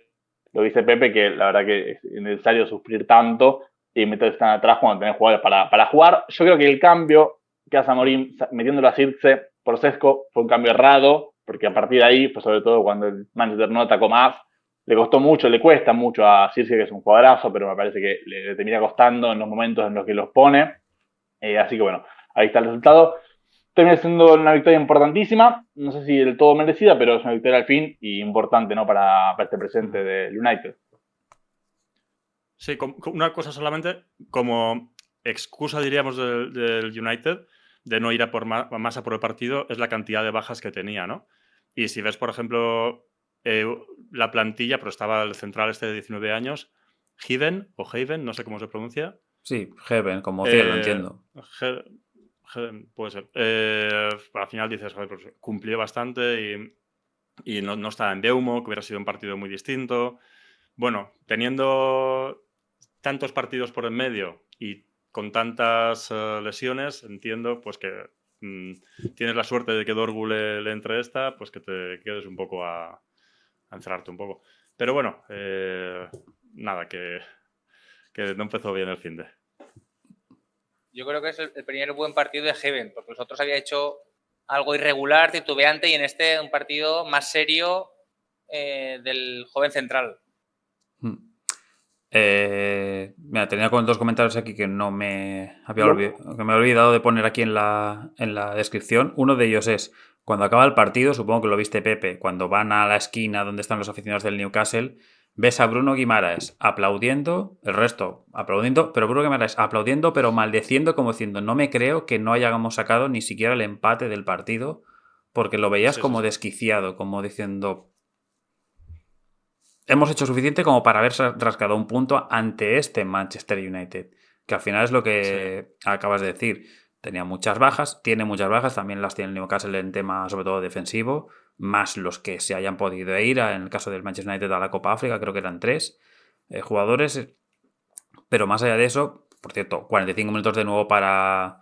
lo dice Pepe, que la verdad que es necesario sufrir tanto y meterse tan atrás cuando tenés jugadores para jugar. Yo creo que el cambio que hace Amorim metiéndolo a Circe por Sesco fue un cambio errado, porque a partir de ahí, pues sobre todo cuando el Manchester no atacó más, le costó mucho, le cuesta mucho a Circe, que es un jugadorazo, pero me parece que le termina costando en los momentos en los que los pone. Así que bueno, ahí está el resultado. Termina siendo una victoria importantísima, no sé si del todo merecida, pero es una victoria al fin y importante, ¿no? para este presente del United. Sí, una cosa solamente, como excusa, diríamos, del United de no ir a por más a por el partido, es la cantidad de bajas que tenía, ¿no? Y si ves, por ejemplo, la plantilla, pero estaba el central este de 19 años, Haven, no sé cómo se pronuncia, Sí, Heaven, como cielo, entiendo. Puede ser. Al final dices, joder, pues cumplió bastante y no estaba en Beumo, que hubiera sido un partido muy distinto. Bueno, teniendo tantos partidos por en medio y con tantas lesiones, entiendo pues que tienes la suerte de que Dorgu le entre esta, pues que te quedes un poco a encerrarte un poco. Pero bueno, nada, que no empezó bien el finde. Yo creo que es el primer buen partido de Heaven, porque los otros había hecho algo irregular, titubeante, y en este un partido más serio del joven central. Mira, tenía dos comentarios aquí que no me había que me he olvidado de poner aquí en la descripción. Uno de ellos es, cuando acaba el partido, supongo que lo viste, Pepe, cuando van a la esquina donde están los aficionados del Newcastle, ves a Bruno Guimaraes aplaudiendo, el resto aplaudiendo, pero Bruno Guimaraes aplaudiendo, pero maldeciendo, como diciendo, no me creo que no hayamos sacado ni siquiera el empate del partido, porque lo veías como desquiciado, como diciendo... Hemos hecho suficiente como para haber rascado un punto ante este Manchester United, que al final es lo que acabas de decir. Tenía muchas bajas, tiene muchas bajas, también las tiene el Newcastle en tema sobre todo defensivo, más los que se hayan podido ir, en el caso del Manchester United a la Copa África, creo que eran 3 jugadores, pero más allá de eso, por cierto, 45 minutos de nuevo para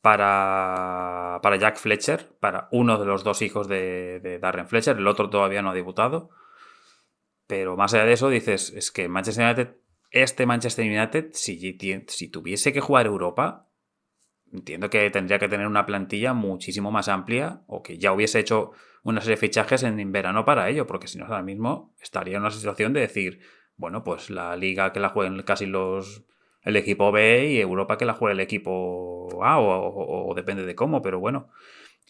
Jack Fletcher, para uno de los dos hijos de Darren Fletcher, el otro todavía no ha debutado. Pero más allá de eso, dices, es que este Manchester United, si tuviese que jugar Europa, entiendo que tendría que tener una plantilla muchísimo más amplia o que ya hubiese hecho una serie de fichajes en verano para ello, porque si no, ahora mismo estaría en una situación de decir, bueno, pues la liga que la jueguen casi el equipo B y Europa que la juegue el equipo A o depende de cómo, pero bueno.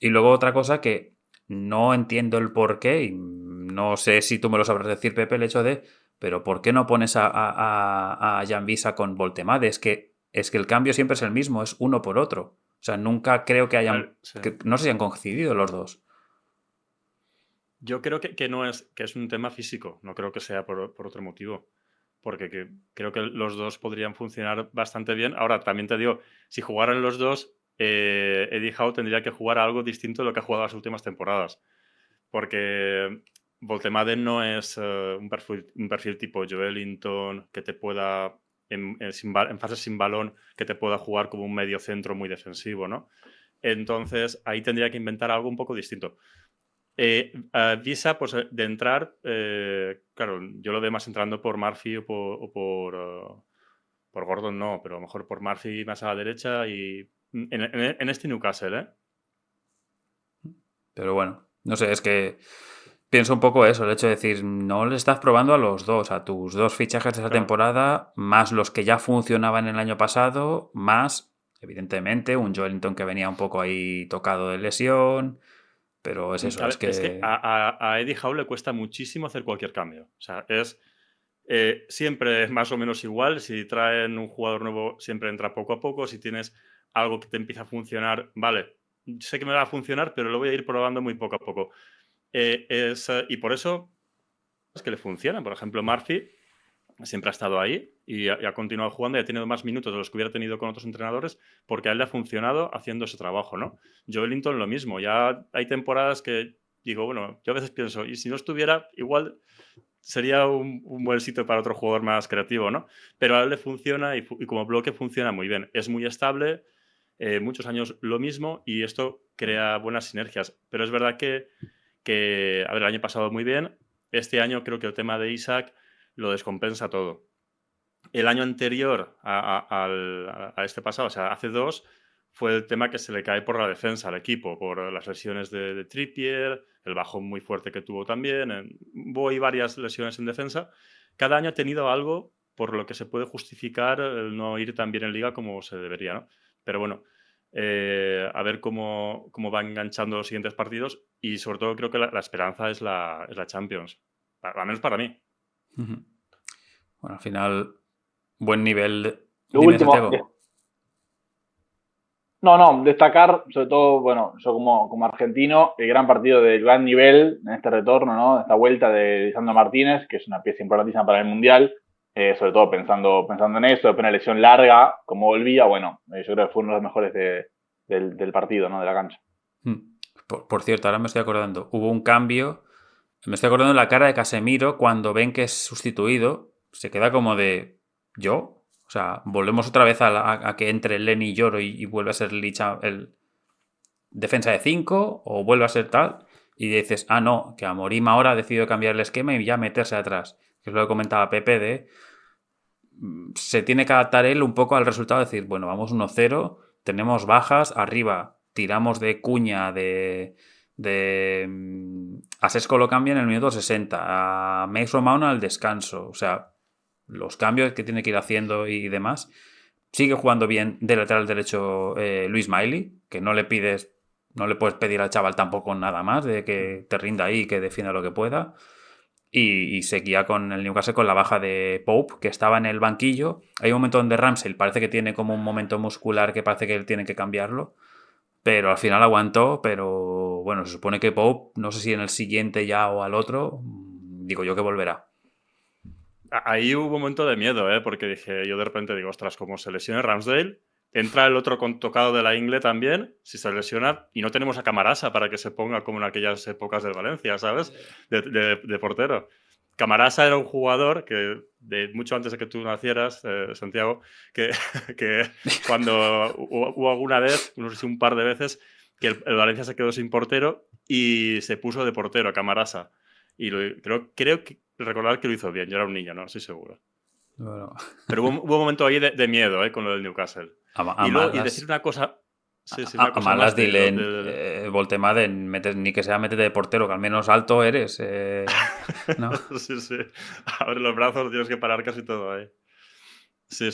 Y luego otra cosa que no entiendo el por qué, y no sé si tú me lo sabrás decir, Pepe, el hecho de, pero ¿por qué no pones a Jan Visa con Voltemade? Es que el cambio siempre es el mismo, es uno por otro. O sea, nunca creo que hayan... no sé si han coincidido los dos. Yo creo que no es, que es un tema físico, no creo que sea por otro motivo. Porque creo que los dos podrían funcionar bastante bien. Ahora, también te digo, si jugaran los dos, Eddie Howe tendría que jugar a algo distinto de lo que ha jugado las últimas temporadas. Porque Voltemade no es un perfil tipo Joelinton que te pueda, en fases sin balón, que te pueda jugar como un medio centro muy defensivo, ¿no? Entonces, ahí tendría que inventar algo un poco distinto. Visa, pues de entrar, claro, yo lo veo más entrando por Murphy o por Gordon, no, pero a lo mejor por Murphy más a la derecha y en este Newcastle, ¿eh? Pero bueno, no sé, es que pienso un poco eso, el hecho de decir, no le estás probando a los dos, a tus dos fichajes de esa temporada, más los que ya funcionaban el año pasado, más, evidentemente, un Joelinton que venía un poco ahí tocado de lesión, pero es eso, es que a Eddie Howe le cuesta muchísimo hacer cualquier cambio. O sea, siempre es más o menos igual. Si traen un jugador nuevo, siempre entra poco a poco. Si tienes algo que te empieza a funcionar, vale, sé que me va a funcionar, pero lo voy a ir probando muy poco a poco. Y por eso es que le funciona. Por ejemplo, Murphy siempre ha estado ahí y ha continuado jugando y ha tenido más minutos de los que hubiera tenido con otros entrenadores porque a él le ha funcionado haciendo ese trabajo, ¿no? Joelinton lo mismo. Ya hay temporadas que digo, bueno, yo a veces pienso, y si no estuviera, igual sería un buen sitio para otro jugador más creativo, ¿no? Pero a él le funciona y como bloque funciona muy bien. Es muy estable, muchos años lo mismo y esto crea buenas sinergias. Pero es verdad que a ver, el año pasado muy bien. Este año creo que el tema de Isaac lo descompensa todo. El año anterior a este pasado, o sea, hace 2, fue el tema que se le cae por la defensa al equipo, por las lesiones de Trippier, el bajón muy fuerte que tuvo también, hubo varias lesiones en defensa. Cada año ha tenido algo por lo que se puede justificar el no ir tan bien en Liga como se debería, ¿no? Pero bueno, a ver cómo va enganchando los siguientes partidos y sobre todo creo que la esperanza es la Champions, al menos para mí. Bueno, al final, buen nivel. Lo último. No, destacar, sobre todo, bueno, yo como argentino, el gran partido de gran nivel en este retorno, ¿no? Esta vuelta de Lisandro Martínez, que es una pieza importantísima para el Mundial. sobre todo pensando en eso, después una lesión larga, como volvía, bueno, yo creo que fue uno de los mejores del partido, ¿no? De la cancha. Por cierto, ahora me estoy acordando, hubo un cambio, me estoy acordando de la cara de Casemiro cuando ven que es sustituido, se queda como de, ¿yo? O sea, volvemos otra vez a que entre Lenny y Lloro y vuelve a ser Licha el defensa de 5 o vuelve a ser tal, y dices, no, que Amorim ahora ha decidido cambiar el esquema y ya meterse atrás, que es lo que comentaba Pepe de se tiene que adaptar él un poco al resultado, decir, bueno, vamos 1-0, tenemos bajas, arriba tiramos de Cuña, a Sesco lo cambian en el minuto 60, a Mason Mount al descanso, o sea, los cambios que tiene que ir haciendo y demás. Sigue jugando bien de lateral derecho Luis Miley, que no le puedes pedir al chaval tampoco nada más, de que te rinda ahí y que defienda lo que pueda. Y seguía con el Newcastle con la baja de Pope, que estaba en el banquillo. Hay un momento donde Ramsey parece que tiene como un momento muscular que parece que él tiene que cambiarlo, pero al final aguantó. Pero bueno, se supone que Pope, no sé si en el siguiente ya o al otro, digo yo que volverá. Ahí hubo un momento de miedo, porque dije, yo de repente digo, ostras, como se lesione Ramsdale, entra el otro con tocado de la ingle también, si se lesiona, y no tenemos a Camarasa para que se ponga como en aquellas épocas del Valencia, ¿sabes? De portero. Camarasa era un jugador que, mucho antes de que tú nacieras, Santiago, que cuando hubo alguna vez, no sé si un par de veces, que el Valencia se quedó sin portero y se puso de portero Camarasa. Y creo que recordar que lo hizo bien. Yo era un niño, no estoy seguro. Bueno. Pero hubo un momento ahí de miedo con lo del Newcastle. Y decir una cosa... Sí, una cosa malas dile Voltemade, ni que sea métete de portero, que al menos alto eres. ¿no? Sí. Abre los brazos, tienes que parar casi todo ahí. Sí.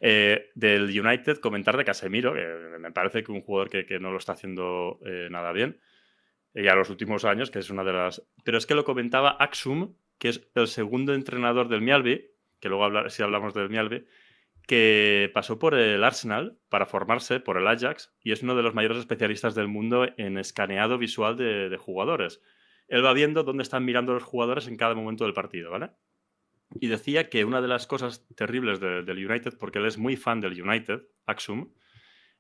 Del United, comentar de Casemiro, que me parece que un jugador que no lo está haciendo nada bien. Ya los últimos años, que es una de las... Pero es que lo comentaba Axum, que es el segundo entrenador del Mjällby, que luego si hablamos del Mjällby, que pasó por el Arsenal para formarse, por el Ajax, y es uno de los mayores especialistas del mundo en escaneado visual de jugadores. Él va viendo dónde están mirando los jugadores en cada momento del partido, ¿vale? Y decía que una de las cosas terribles del United, porque él es muy fan del United, Axum,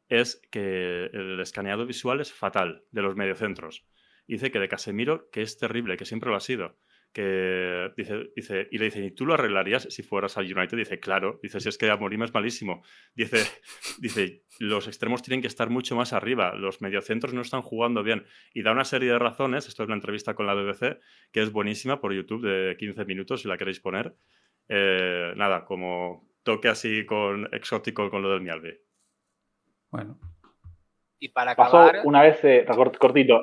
es que el escaneado visual es fatal de los mediocentros. Dice que de Casemiro, que es terrible, que siempre lo ha sido. Que dice, y le dicen, ¿y tú lo arreglarías si fueras al United? Dice, claro. Dice, si es que Amorim es malísimo. Dice, los extremos tienen que estar mucho más arriba. Los mediocentros no están jugando bien. Y da una serie de razones. Esto es una entrevista con la BBC, que es buenísima por YouTube, de 15 minutos, si la queréis poner. Nada, como toque así exótico con lo del Mjällby. Bueno. Y para acabar... Pasó una vez, cortito.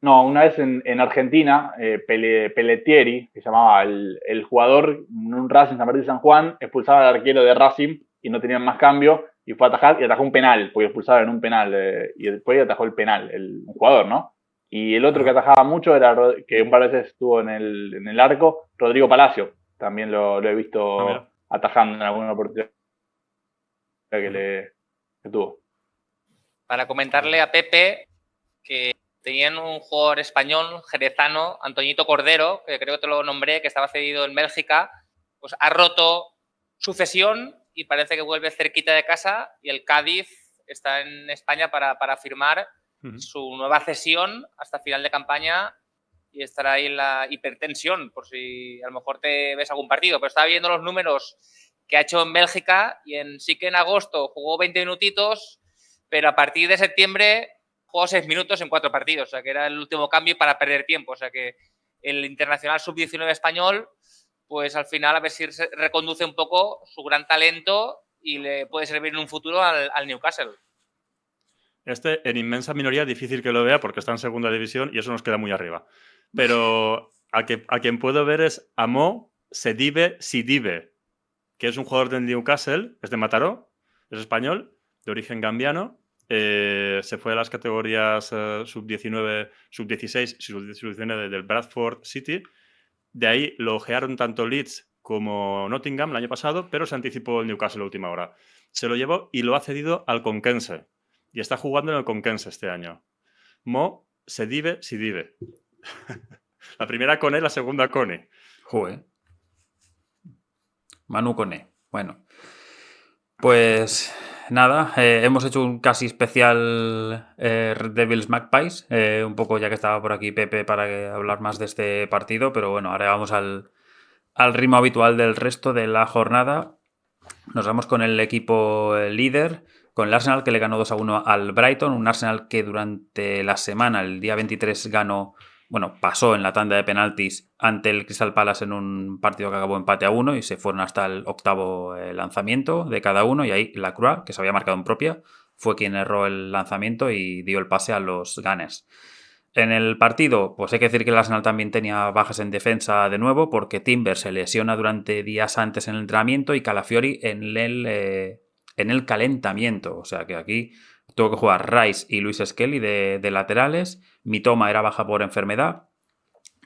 No, una vez en Argentina, Pelletieri, que se llamaba el jugador, en un Racing San Martín de San Juan, expulsaba al arquero de Racing y no tenían más cambio, y fue a atajar y atajó un penal, porque expulsaron en un penal, y después atajó el penal, un jugador, ¿no? Y el otro que atajaba mucho era, que un par de veces estuvo en el arco, Rodrigo Palacio. También lo he visto atajando en alguna oportunidad que tuvo. Para comentarle a Pepe que tenían un jugador español, jerezano, Antoñito Cordero, que creo que te lo nombré, que estaba cedido en Bélgica, pues ha roto su cesión y parece que vuelve cerquita de casa, y el Cádiz está en España para firmar su nueva cesión hasta final de campaña y estará ahí en la hipertensión, por si a lo mejor te ves algún partido. Pero estaba viendo los números que ha hecho en Bélgica y sí que en agosto jugó 20 minutitos, pero a partir de septiembre jugó 6 minutos en 4 partidos, o sea que era el último cambio para perder tiempo. O sea que el internacional sub-19 español, pues al final a ver si reconduce un poco su gran talento y le puede servir en un futuro al Newcastle. En inmensa minoría difícil que lo vea porque está en segunda división y eso nos queda muy arriba. Pero a quien puedo ver es Amo Sidibe, que es un jugador del Newcastle, es de Mataró, es español, de origen gambiano. Se fue a las categorías sub-19, sub-16, sub-19 del Bradford City. De ahí lo ojearon tanto Leeds como Nottingham el año pasado, pero se anticipó el Newcastle a última hora. Se lo llevó y lo ha cedido al Conquense. Y está jugando en el Conquense este año. Mo Sidibe. La primera con él, la segunda con él. Joder. Manu Koné. Bueno, pues nada, hemos hecho un casi especial Red Devils Magpies, un poco ya que estaba por aquí Pepe para hablar más de este partido, pero bueno, ahora vamos al ritmo habitual del resto de la jornada. Nos vamos con el equipo líder, con el Arsenal, que le ganó 2-1 al Brighton, un Arsenal que durante la semana, el día 23, pasó en la tanda de penaltis ante el Crystal Palace en un partido que acabó empate a 1 y se fueron hasta el octavo lanzamiento de cada uno, y ahí Lacroix, que se había marcado en propia, fue quien erró el lanzamiento y dio el pase a los Gunners. En el partido, pues hay que decir que el Arsenal también tenía bajas en defensa de nuevo, porque Timber se lesiona durante días antes en el entrenamiento y Calafiori en el calentamiento. O sea que aquí tuvo que jugar Rice y Luis Skelly de laterales. Mitoma era baja por enfermedad.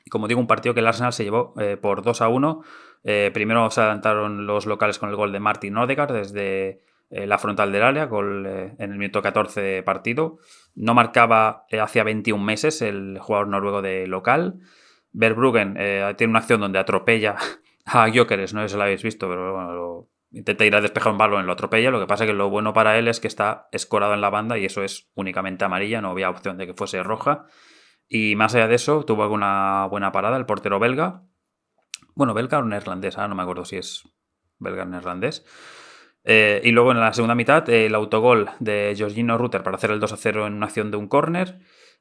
Y como digo, un partido que el Arsenal se llevó por 2-1. Primero se adelantaron los locales con el gol de Martin Odegaard desde la frontal del área, gol en el minuto 14 de partido. No marcaba hacía 21 meses el jugador noruego de local. Verbruggen tiene una acción donde atropella a Gyökeres, no sé si lo habéis visto, pero bueno, intenta ir a despejar un balón, lo atropella. Lo que pasa es que lo bueno para él es que está escorado en la banda y eso es únicamente amarilla, no había opción de que fuese roja. Y más allá de eso, tuvo alguna buena parada el portero belga. Bueno, belga o neerlandés, no me acuerdo si es belga o neerlandés. Y luego en la segunda mitad, el autogol de Georgino Rutter para hacer el 2-0 en una acción de un córner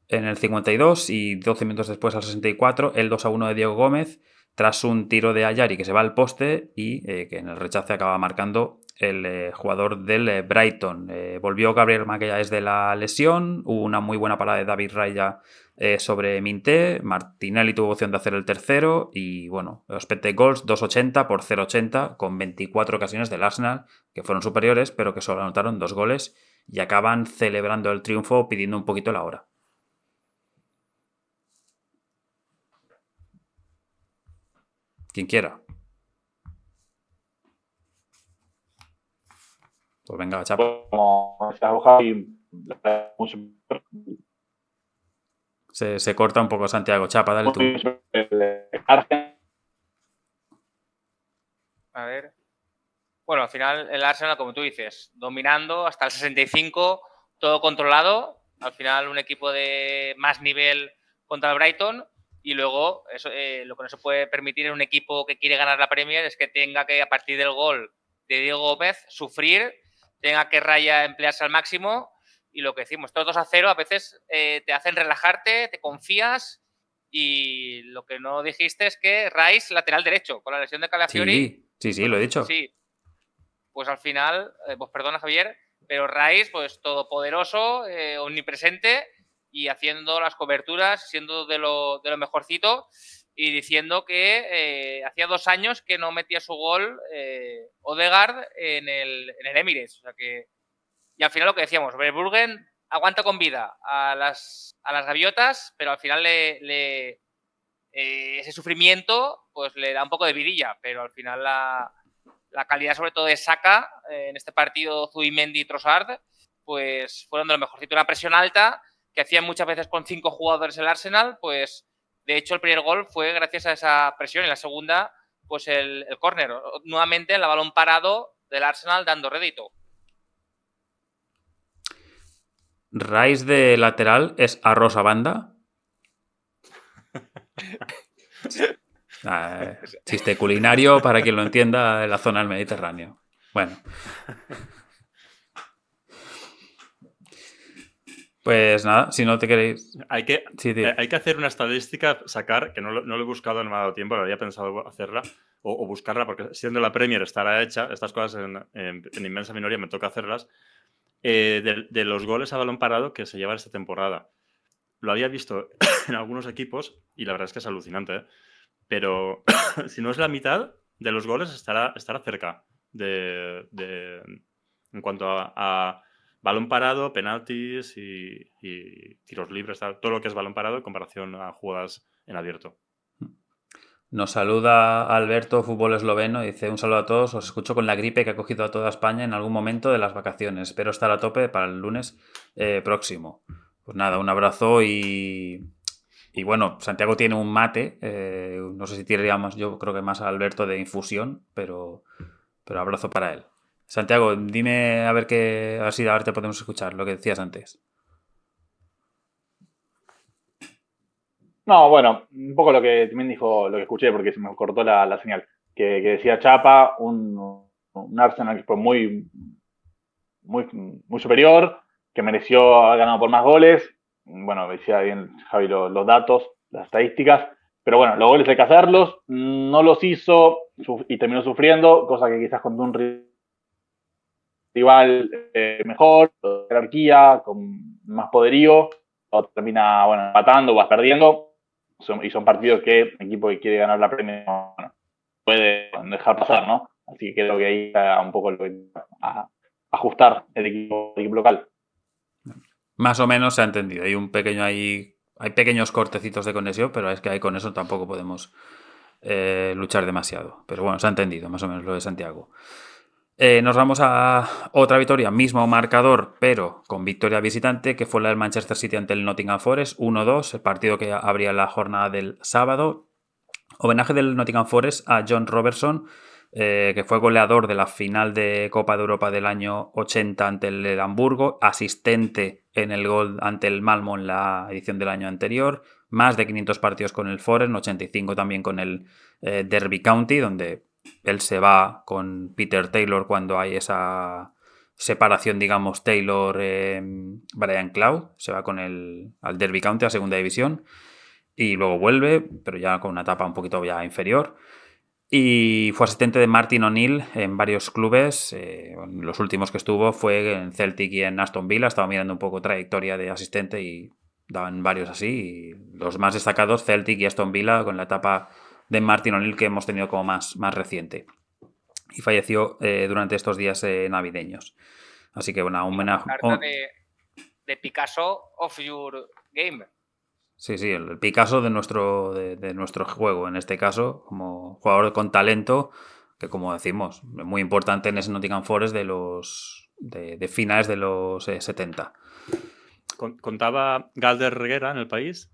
en el 52, y 12 minutos después, al 64, el 2-1 de Diego Gómez tras un tiro de Ayari que se va al poste y que en el rechace acaba marcando el jugador del Brighton. Volvió Gabriel Magalhães de la lesión, hubo una muy buena parada de David Raya sobre Minté. Martinelli tuvo opción de hacer el tercero y bueno, los expected goals 2.80 por 0.80 con 24 ocasiones del Arsenal que fueron superiores, pero que solo anotaron 2 goles y acaban celebrando el triunfo pidiendo un poquito la hora. Quien quiera. Pues venga, Chapa. Como se ha bajado y Se corta un poco Santiago. Chapa, dale tú. A ver. Bueno, al final el Arsenal, como tú dices, dominando hasta el 65, todo controlado. Al final un equipo de más nivel contra el Brighton. Y luego eso, lo que no se puede permitir en un equipo que quiere ganar la Premier es que tenga que, a partir del gol de Diego Gómez, sufrir, tenga que Raya emplearse al máximo. Y lo que decimos, todos 2-0 a veces te hacen relajarte, te confías. Y lo que no dijiste es que Rice, lateral derecho, con la lesión de Calafiori. Sí, lo he dicho. Sí. Pues al final, pues perdona Javier, pero Rice, pues todopoderoso, omnipresente y haciendo las coberturas, siendo de lo mejorcito y diciendo que hacía 2 años que no metía su gol Odegaard en el Emirates. O sea que, y al final lo que decíamos, Verbruggen aguanta con vida a las gaviotas, pero al final ese sufrimiento pues le da un poco de vidilla, pero al final la calidad sobre todo de Saka en este partido, Zubimendi y Trossard, pues fueron de lo mejorcito. Una presión alta que hacían muchas veces con 5 jugadores el Arsenal, pues de hecho el primer gol fue gracias a esa presión y la segunda pues el córner. Nuevamente el balón parado del Arsenal dando rédito. Rice de lateral es arroz a banda. Chiste culinario para quien lo entienda en la zona del Mediterráneo. Bueno. Pues nada, si no te queréis... Hay que hacer una estadística, sacar, que no lo he buscado, no me ha dado tiempo, había pensado hacerla o buscarla, porque siendo la Premier estará hecha, estas cosas en inmensa minoría me toca hacerlas, de los goles a balón parado que se llevan esta temporada. Lo había visto en algunos equipos y la verdad es que es alucinante, ¿eh? Pero si no es la mitad de los goles estará cerca en cuanto a balón parado, penaltis y tiros libres, todo lo que es balón parado en comparación a jugadas en abierto. Nos saluda Alberto, fútbol esloveno, dice: un saludo a todos, os escucho con la gripe que ha cogido a toda España en algún momento de las vacaciones. Espero estar a tope para el lunes próximo. Pues nada, un abrazo y bueno, Santiago tiene un mate, no sé si tiraríamos, yo creo que más a Alberto de infusión, pero pero abrazo para él. Santiago, dime a ver si ahora te podemos escuchar lo que decías antes. No, bueno, un poco lo que también dijo, lo que escuché, porque se me cortó la señal, que decía Chapa, un Arsenal que fue muy superior, que mereció haber ganado por más goles. Bueno, decía bien Javi los datos, las estadísticas, pero bueno, los goles hay que hacerlos, no los hizo y terminó sufriendo, cosa que quizás con un rival mejor, con jerarquía, con más poderío, o termina empatando o vas perdiendo, y son partidos que el equipo que quiere ganar la Premier puede dejar pasar, ¿no? Así que creo que ahí está un poco lo que a ajustar el equipo local. Más o menos se ha entendido. Hay pequeños cortecitos de conexión, pero es que ahí con eso tampoco podemos luchar demasiado. Pero bueno, se ha entendido más o menos lo de Santiago. Nos vamos a otra victoria, mismo marcador, pero con victoria visitante, que fue la del Manchester City ante el Nottingham Forest, 1-2, el partido que abría la jornada del sábado. Homenaje del Nottingham Forest a John Robertson, que fue goleador de la final de Copa de Europa del año 80 ante el Hamburgo, asistente en el gol ante el Malmo en la edición del año anterior, más de 500 partidos con el Forest, 85 también con el Derby County, donde él se va con Peter Taylor cuando hay esa separación, digamos, Taylor-Brian Clough, se va con al Derby County a segunda división y luego vuelve, pero ya con una etapa un poquito ya inferior. Y fue asistente de Martin O'Neill en varios clubes. Los últimos que estuvo fue en Celtic y en Aston Villa. Estaba mirando un poco trayectoria de asistente y daban varios así. Y los más destacados, Celtic y Aston Villa, con la etapa de Martin O'Neill que hemos tenido como más reciente. Y falleció durante estos días navideños. Así que bueno, un homenaje. Carta de Picasso of your game. Sí, el Picasso de nuestro juego, en este caso, como jugador con talento, que como decimos, muy importante en ese Nottingham Forest de finales de los 70. Contaba Galder Reguera en El País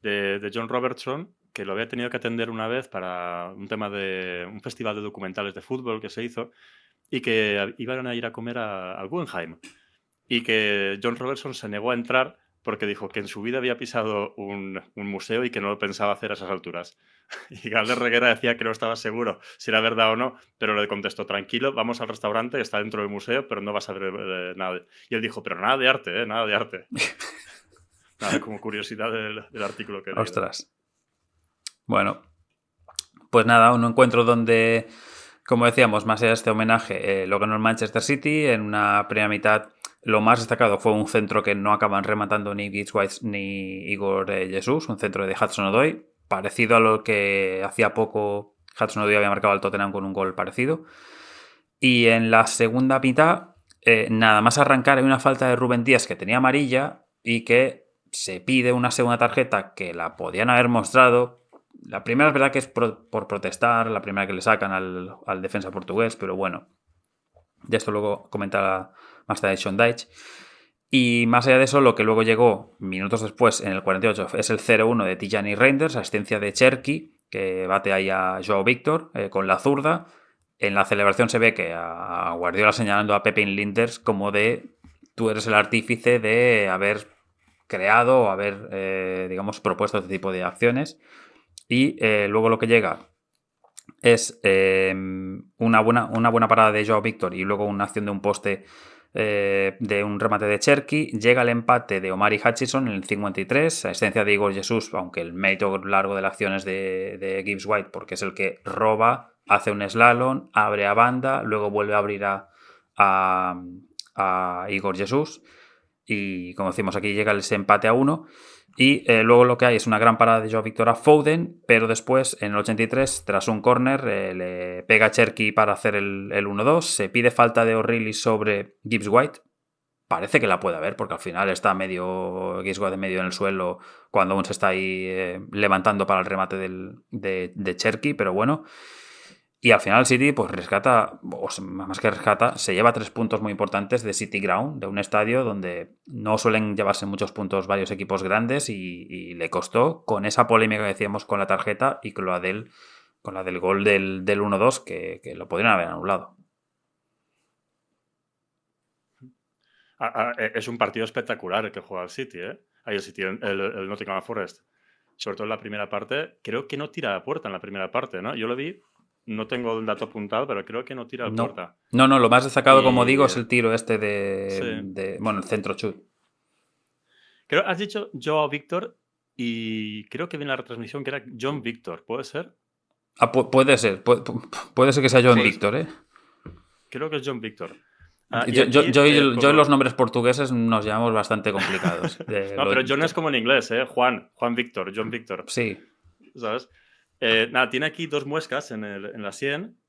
de John Robertson, que lo había tenido que atender una vez para un tema de un festival de documentales de fútbol que se hizo y que iban a ir a comer al Guggenheim y que John Robertson se negó a entrar porque dijo que en su vida había pisado un museo y que no lo pensaba hacer a esas alturas. Y Galder Reguera decía que no estaba seguro si era verdad o no, pero le contestó, tranquilo, vamos al restaurante, está dentro del museo, pero no vas a ver nada. Y él dijo, pero nada de arte, nada de arte. Nada, como curiosidad del artículo que he leído. Ostras. Bueno, pues nada, un encuentro donde, como decíamos, más allá de este homenaje, lo ganó el Manchester City en una primera mitad. Lo más destacado fue un centro que no acaban rematando ni Gibbs White ni Igor Jesus, un centro de Hudson-Odoi, parecido a lo que hacía poco Hudson-Odoi había marcado al Tottenham con un gol parecido. Y en la segunda mitad, nada más arrancar, hay una falta de Rubén Díaz que tenía amarilla y que se pide una segunda tarjeta que la podían haber mostrado. La primera es verdad que es por protestar, la primera que le sacan al defensa portugués, pero bueno, de esto luego comentará más tarde Sean Dyche. Y más allá de eso, lo que luego llegó minutos después, en el 48, es el 0-1 de Tijani Reinders, asistencia de Cherki, que bate ahí a Joao Víctor con la zurda. En la celebración se ve que a Guardiola señalando a Pepin Linders como de tú eres el artífice de haber creado o haber, digamos, propuesto este tipo de acciones. Y luego lo que llega es una buena parada de Joao Víctor y luego una acción de un poste de un remate de Cherki. Llega el empate de Omari Hutchison en el 53, asistencia de Igor Jesus, aunque el mérito largo de la acción es de Gibbs White porque es el que roba, hace un slalom, abre a banda, luego vuelve a abrir a Igor Jesus y como decimos aquí llega ese empate a 1. Y luego lo que hay es una gran parada de Joao Víctor a Foden, pero después, en el 83, tras un córner, le pega a Cherki para hacer el 1-2. Se pide falta de O'Reilly sobre Gibbs White. Parece que la puede haber, porque al final está Gibbs White medio en el suelo cuando aún se está ahí levantando para el remate de Cherki, pero bueno. Y al final City pues rescata, o más que rescata, se lleva 3 puntos muy importantes de City Ground, de un estadio donde no suelen llevarse muchos puntos varios equipos grandes y le costó con esa polémica que decíamos con la tarjeta y con la del gol del 1-2 que lo podrían haber anulado. Es un partido espectacular el que juega el City, ¿eh? El City, el Nottingham Forest. Sobre todo en la primera parte. Creo que no tira a puerta en la primera parte, ¿no? Yo lo vi, no tengo el dato apuntado, pero creo que no tira a puerta. No, lo más destacado, como digo, es Y el tiro este sí. bueno, el centro chut. Creo, has dicho Joao Víctor y creo que vi en la retransmisión que era John Víctor, ¿puede ser? Puede ser. Puede ser que sea John Sí. Víctor, ¿eh? Creo que es John Víctor. Y Yo aquí, y los nombres portugueses nos llamamos bastante complicados. No, pero John es como en inglés, ¿eh? Juan Víctor, John Víctor. Sí. ¿Sabes? Nada, tiene aquí 2 muescas en la sien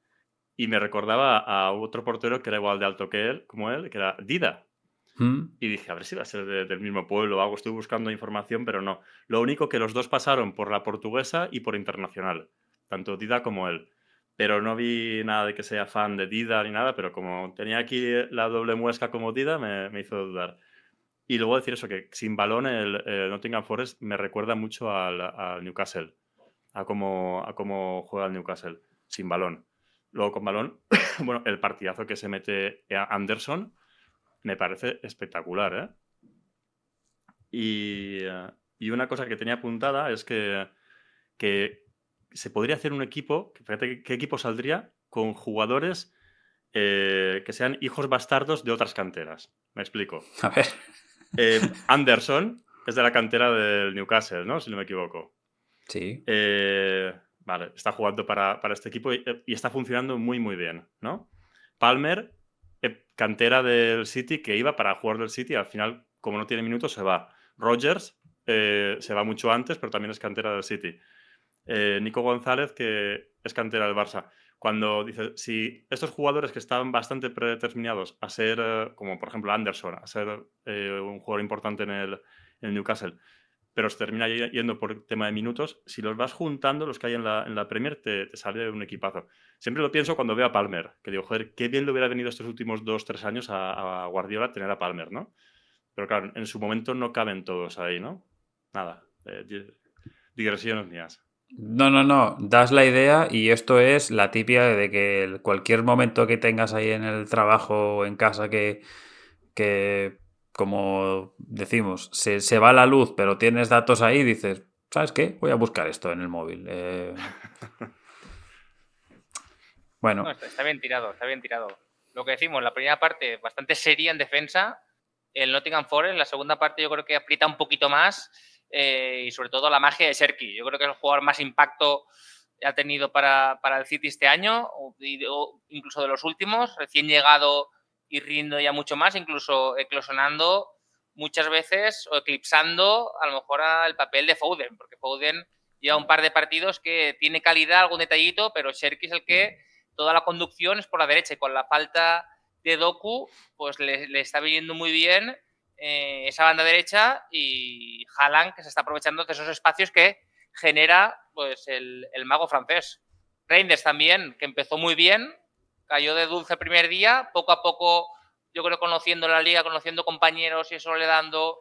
y me recordaba a otro portero que era igual de alto que él, como él, que era Dida. ¿Mm? Y dije, a ver si va a ser del mismo pueblo o algo. Estuve buscando información, pero no. Lo único que los dos pasaron por la portuguesa y por internacional. Tanto Dida como él. Pero no vi nada de que sea fan de Dida ni nada, pero como tenía aquí la doble muesca como Dida, me hizo dudar. Y luego decir eso, que sin balón el Nottingham Forest me recuerda mucho al Newcastle. A cómo juega el Newcastle. Sin balón. Luego con balón, bueno, el partidazo que se mete a Anderson me parece espectacular, ¿eh? Y una cosa que tenía apuntada es que se podría hacer un equipo, fíjate qué equipo saldría con jugadores que sean hijos bastardos de otras canteras. Me explico. A ver. Anderson es de la cantera del Newcastle, ¿no? Si no me equivoco. Sí. Vale, está jugando para este equipo y está funcionando muy, muy bien, ¿no? Palmer, cantera del City, que iba para jugar del City, al final, como no tiene minutos, se va. Rodgers se va mucho antes, pero también es cantera del City. Nico González, que es cantera del Barça. Cuando dice, si estos jugadores que estaban bastante predeterminados a ser, como por ejemplo Anderson, a ser un jugador importante en el Newcastle, pero se termina yendo por tema de minutos, si los vas juntando, los que hay en la Premier, te sale un equipazo. Siempre lo pienso cuando veo a Palmer, que digo, joder, qué bien le hubiera venido estos últimos 2-3 años a Guardiola tener a Palmer, ¿no? Pero claro, en su momento no caben todos ahí, ¿no? Nada, digresiones mías. No. Das la idea y esto es la típica de que cualquier momento que tengas ahí en el trabajo o en casa que como decimos, se va la luz, pero tienes datos ahí, dices, ¿sabes qué? Voy a buscar esto en el móvil. Bueno. No, está bien tirado, está bien tirado. Lo que decimos, la primera parte bastante seria en defensa, el Nottingham Forest, la segunda parte yo creo que aprieta un poquito más y sobre todo la magia de Serki. Yo creo que es el jugador más impacto que ha tenido para el City este año, o incluso de los últimos, recién llegado y rindo ya mucho más, incluso eclosionando muchas veces o eclipsando a lo mejor al papel de Foden, porque Foden lleva un par de partidos que tiene calidad, algún detallito, pero Serki es el que toda la conducción es por la derecha y con la falta de Doku pues le está viniendo muy bien esa banda derecha y Haaland que se está aprovechando de esos espacios que genera pues el mago francés. Reinders también, que empezó muy bien, cayó de dulce el primer día, poco a poco yo creo conociendo la liga, conociendo compañeros y eso le dando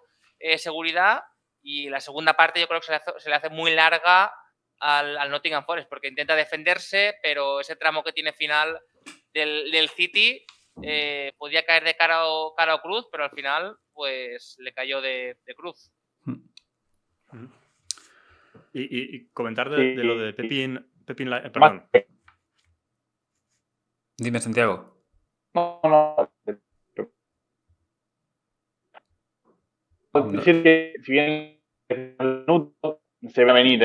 seguridad y la segunda parte yo creo que se le hace muy larga al Nottingham Forest porque intenta defenderse, pero ese tramo que tiene final del City podía caer de cara o cruz, pero al final pues le cayó de cruz. Y comentar de lo de Pepín perdón. Dime, Santiago. No. Decir que si bien se va a venir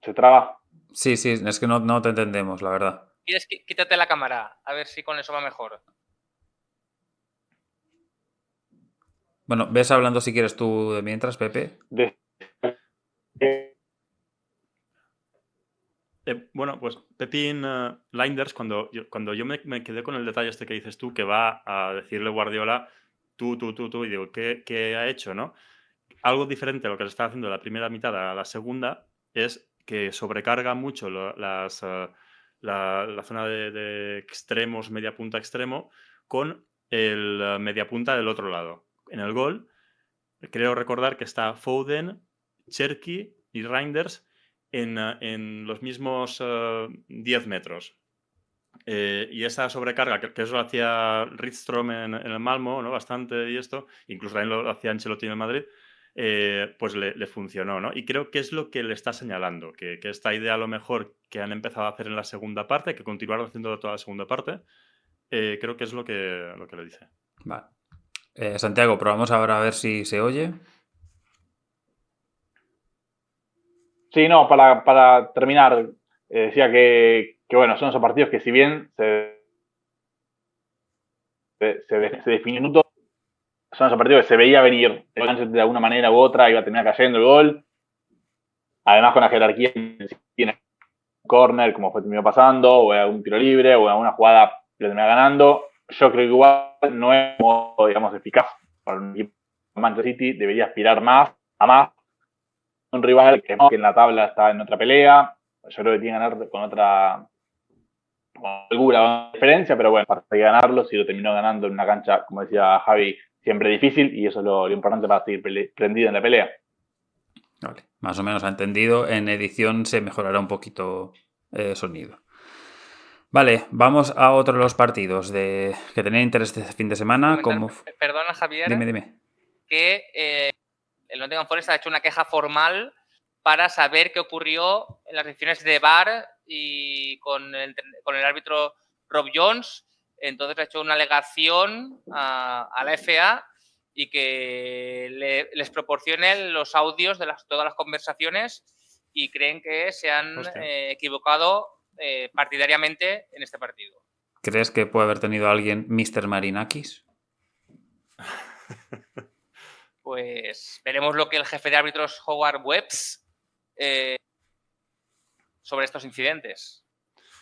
se traba. Sí, es que no te entendemos, la verdad. ¿Quieres quítate la cámara? A ver si con eso va mejor. Bueno, ves hablando si quieres tú de mientras, Pepe. Bueno, pues Pepín Linders, cuando yo me quedé con el detalle este que dices tú, que va a decirle Guardiola, tú, y digo, ¿qué ha hecho, no? Algo diferente a lo que se está haciendo de la primera mitad a la segunda es que sobrecarga mucho la zona de extremos, media punta extremo, con el media punta del otro lado. En el gol, creo recordar que está Foden, Cherki y Reinders en los mismos 10 metros. Y esa sobrecarga, que eso lo hacía Rydström en el Malmo, ¿no? Bastante y esto, incluso también lo hacía Ancelotti en el Madrid, pues le funcionó, ¿no? Y creo que es lo que le está señalando, que esta idea a lo mejor que han empezado a hacer en la segunda parte, que continuaron haciendo toda la segunda parte, creo que es lo que le dice. Vale. Santiago, probamos ahora a ver si se oye. Sí, no, para terminar, decía que, bueno, son esos partidos que si bien se definió minutos, son esos partidos que se veía venir. De alguna manera u otra iba a terminar cayendo el gol. Además, con la jerarquía tiene un corner, como fue terminó pasando, o algún tiro libre, o alguna jugada lo termina ganando. Yo creo que igual no es, digamos, eficaz para un equipo. Manchester City debería aspirar más a más. Un rival que en la tabla está en otra pelea. Yo creo que tiene que ganar con otra diferencia, pero bueno, para ganarlo, si lo terminó ganando en una cancha, como decía Javi, siempre difícil, y eso es lo importante para seguir prendido en la pelea. Vale, más o menos ha entendido. En edición se mejorará un poquito sonido. Vale, vamos a otro de los partidos que tenían interés este fin de semana. Perdona, Javier. Dime. Que el Nottingham Forest ha hecho una queja formal para saber qué ocurrió en las decisiones de VAR y con el árbitro Rob Jones. Entonces ha hecho una alegación a la FA y que les proporcionen los audios de todas las conversaciones y creen que se han equivocado partidariamente en este partido. ¿Crees que puede haber tenido alguien Mr. Marinakis? Pues veremos lo que el jefe de árbitros Howard Webbs sobre estos incidentes.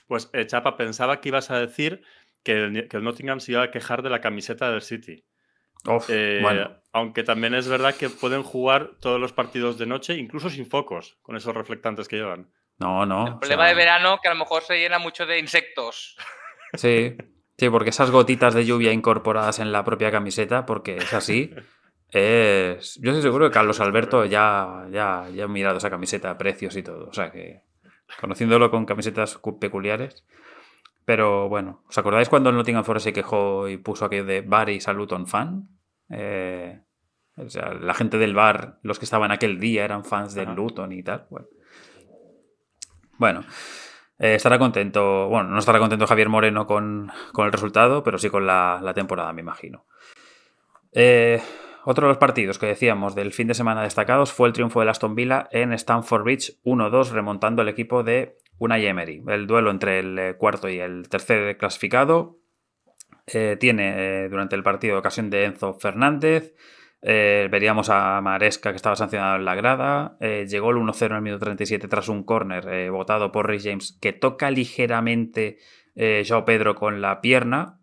Pues, Chapa, pensaba que ibas a decir que el Nottingham se iba a quejar de la camiseta del City. Bueno. Aunque también es verdad que pueden jugar todos los partidos de noche, incluso sin focos, con esos reflectantes que llevan. No. El problema de verano que a lo mejor se llena mucho de insectos. Sí, porque esas gotitas de lluvia incorporadas en la propia camiseta, porque es así. Yo estoy seguro que Carlos Alberto ya ha mirado esa camiseta a precios y todo. O sea que, conociéndolo con camisetas peculiares. Pero bueno, ¿os acordáis cuando el Nottingham Forest se quejó y puso aquello de bar y Luton fan? O sea, la gente del bar, los que estaban aquel día, eran fans del Luton y tal. Bueno. Estará contento, bueno, no estará contento Javier Moreno con el resultado, pero sí con la temporada, me imagino. Otro de los partidos que decíamos del fin de semana destacados fue el triunfo del Aston Villa en Stamford Bridge 1-2, remontando el equipo de Unai Emery. El duelo entre el cuarto y el tercer clasificado tiene durante el partido ocasión de Enzo Fernández. Veríamos a Maresca, que estaba sancionado en la grada. Llegó el 1-0 en el minuto 37 tras un córner botado por Reece James, que toca ligeramente João Pedro con la pierna.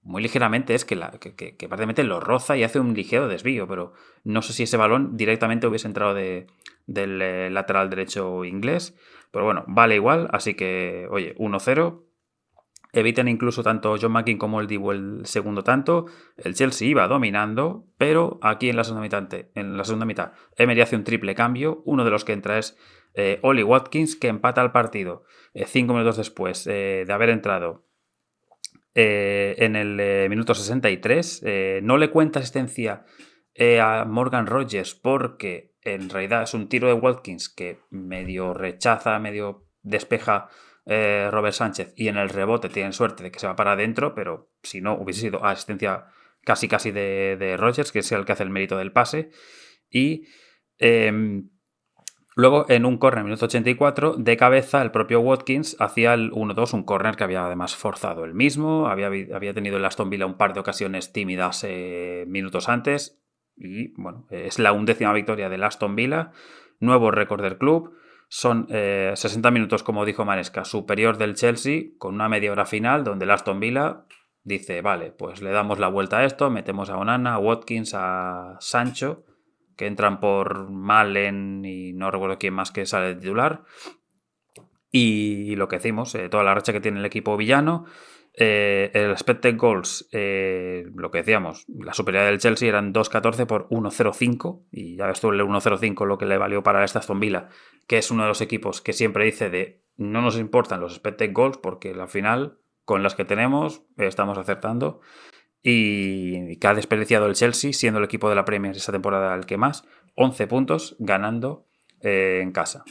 Muy ligeramente, es que prácticamente lo roza y hace un ligero desvío, pero no sé si ese balón directamente hubiese entrado del lateral derecho inglés. Pero bueno, vale igual, así que, oye, 1-0. Evitan incluso tanto John McGinn como el Dibu el segundo tanto. El Chelsea iba dominando, pero aquí en la segunda mitad Emery hace un triple cambio. Uno de los que entra es Ollie Watkins, que empata el partido 5 minutos después de haber entrado en el minuto 63. No le cuenta asistencia a Morgan Rogers porque en realidad es un tiro de Watkins que medio rechaza, medio despeja Robert Sánchez, y en el rebote tienen suerte de que se va para adentro, pero si no hubiese sido asistencia casi de Rogers, que es el que hace el mérito del pase. Y luego en un córner, minuto 84, de cabeza el propio Watkins hacía el 1-2, un córner que había además forzado él mismo. Había tenido el Aston Villa un par de ocasiones tímidas minutos antes. Y bueno, es la 11ª victoria del Aston Villa, nuevo récord del club. Son 60 minutos, como dijo Maresca, superior del Chelsea, con una media hora final donde el Aston Villa dice, vale, pues le damos la vuelta a esto, metemos a Onana, a Watkins, a Sancho, que entran por Malen y no recuerdo quién más que sale de titular. Y lo que decimos, toda la racha que tiene el equipo villano. El expected goals, lo que decíamos, la superioridad del Chelsea eran 2-14 por 1-0-5, y ya ves tú el 1-0-5 lo que le valió para esta Aston Villa, que es uno de los equipos que siempre dice de no nos importan los expected goals porque al final con las que tenemos estamos acertando y que ha desperdiciado el Chelsea, siendo el equipo de la Premier esa temporada el que más, 11 puntos ganando en casa.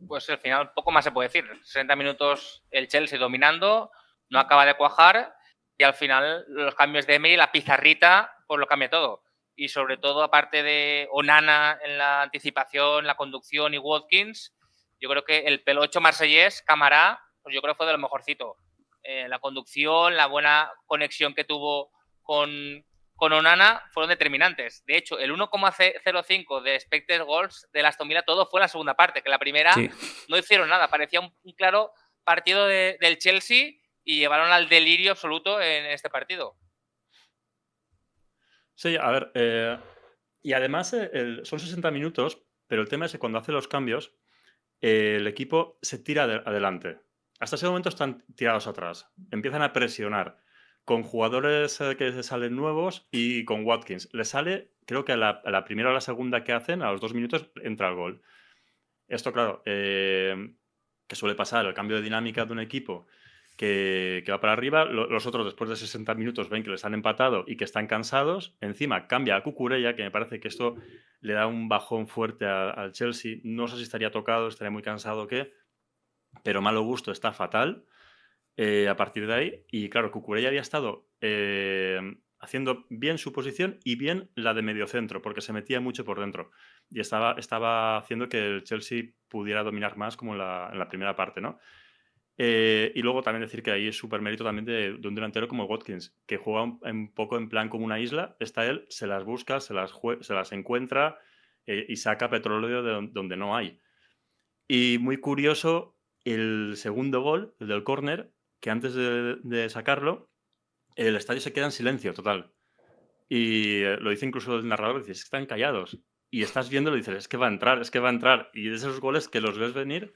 Pues al final poco más se puede decir. 60 minutos el Chelsea dominando, no acaba de cuajar y al final los cambios de Emery, la pizarrita, pues lo cambia todo. Y sobre todo, aparte de Onana en la anticipación, la conducción y Watkins, yo creo que el pelocho marsellés, Camará, pues yo creo que fue de lo mejorcito. La conducción, la buena conexión que tuvo con Onana fueron determinantes. De hecho, el 1,05 de expected goals de Aston Villa todo fue en la segunda parte, que la primera no hicieron nada. Parecía un claro partido del Chelsea y llevaron al delirio absoluto en este partido. Sí, a ver, y además son 60 minutos, pero el tema es que cuando hace los cambios, el equipo se tira adelante. Hasta ese momento están tirados atrás, empiezan a presionar con jugadores que se salen nuevos y con Watkins. Le sale, creo que a la primera o la segunda que hacen, a los 2 minutos, entra el gol. Esto, claro, que suele pasar, el cambio de dinámica de un equipo que va para arriba, los otros después de 60 minutos ven que les han empatado y que están cansados, encima cambia a Cucurella, que me parece que esto le da un bajón fuerte al Chelsea, no sé si estaría tocado, estaría muy cansado o qué, pero malo gusto, está fatal a partir de ahí, y claro, Cucurella había estado haciendo bien su posición y bien la de mediocentro, porque se metía mucho por dentro y estaba haciendo que el Chelsea pudiera dominar más como en la primera parte, ¿no? Y luego también decir que ahí es súper mérito también de un delantero como Watkins, que juega un poco en plan como una isla. Está él, se las busca, se las encuentra y saca petróleo de donde no hay. Y muy curioso el segundo gol, el del córner, que antes de sacarlo, el estadio se queda en silencio total. Y lo dice incluso el narrador, dice, están callados. Y estás viendo y dices, es que va a entrar, es que va a entrar. Y de esos goles que los ves venir...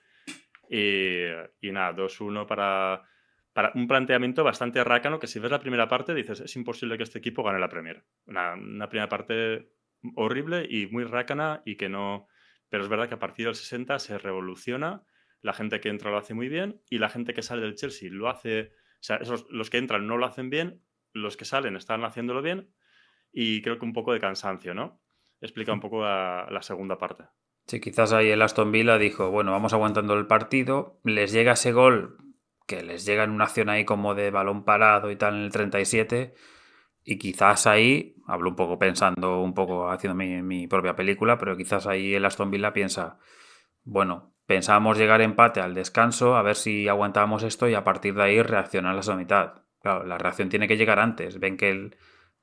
Y nada, 2-1 para un planteamiento bastante rácano que si ves la primera parte dices, es imposible que este equipo gane la Premier. Una primera parte horrible y muy rácana y que no... Pero es verdad que a partir del 60 se revoluciona, la gente que entra lo hace muy bien y la gente que sale del Chelsea lo hace... O sea, los que entran no lo hacen bien, los que salen están haciéndolo bien y creo que un poco de cansancio, ¿no? Explica un poco la segunda parte. Sí, quizás ahí el Aston Villa dijo, bueno, vamos aguantando el partido, les llega ese gol, que les llega en una acción ahí como de balón parado y tal en el 37, y quizás ahí, hablo un poco pensando, un poco haciendo mi propia película, pero quizás ahí el Aston Villa piensa, bueno, pensábamos llegar empate al descanso, a ver si aguantábamos esto y a partir de ahí reaccionar a la mitad. Claro, la reacción tiene que llegar antes, ven que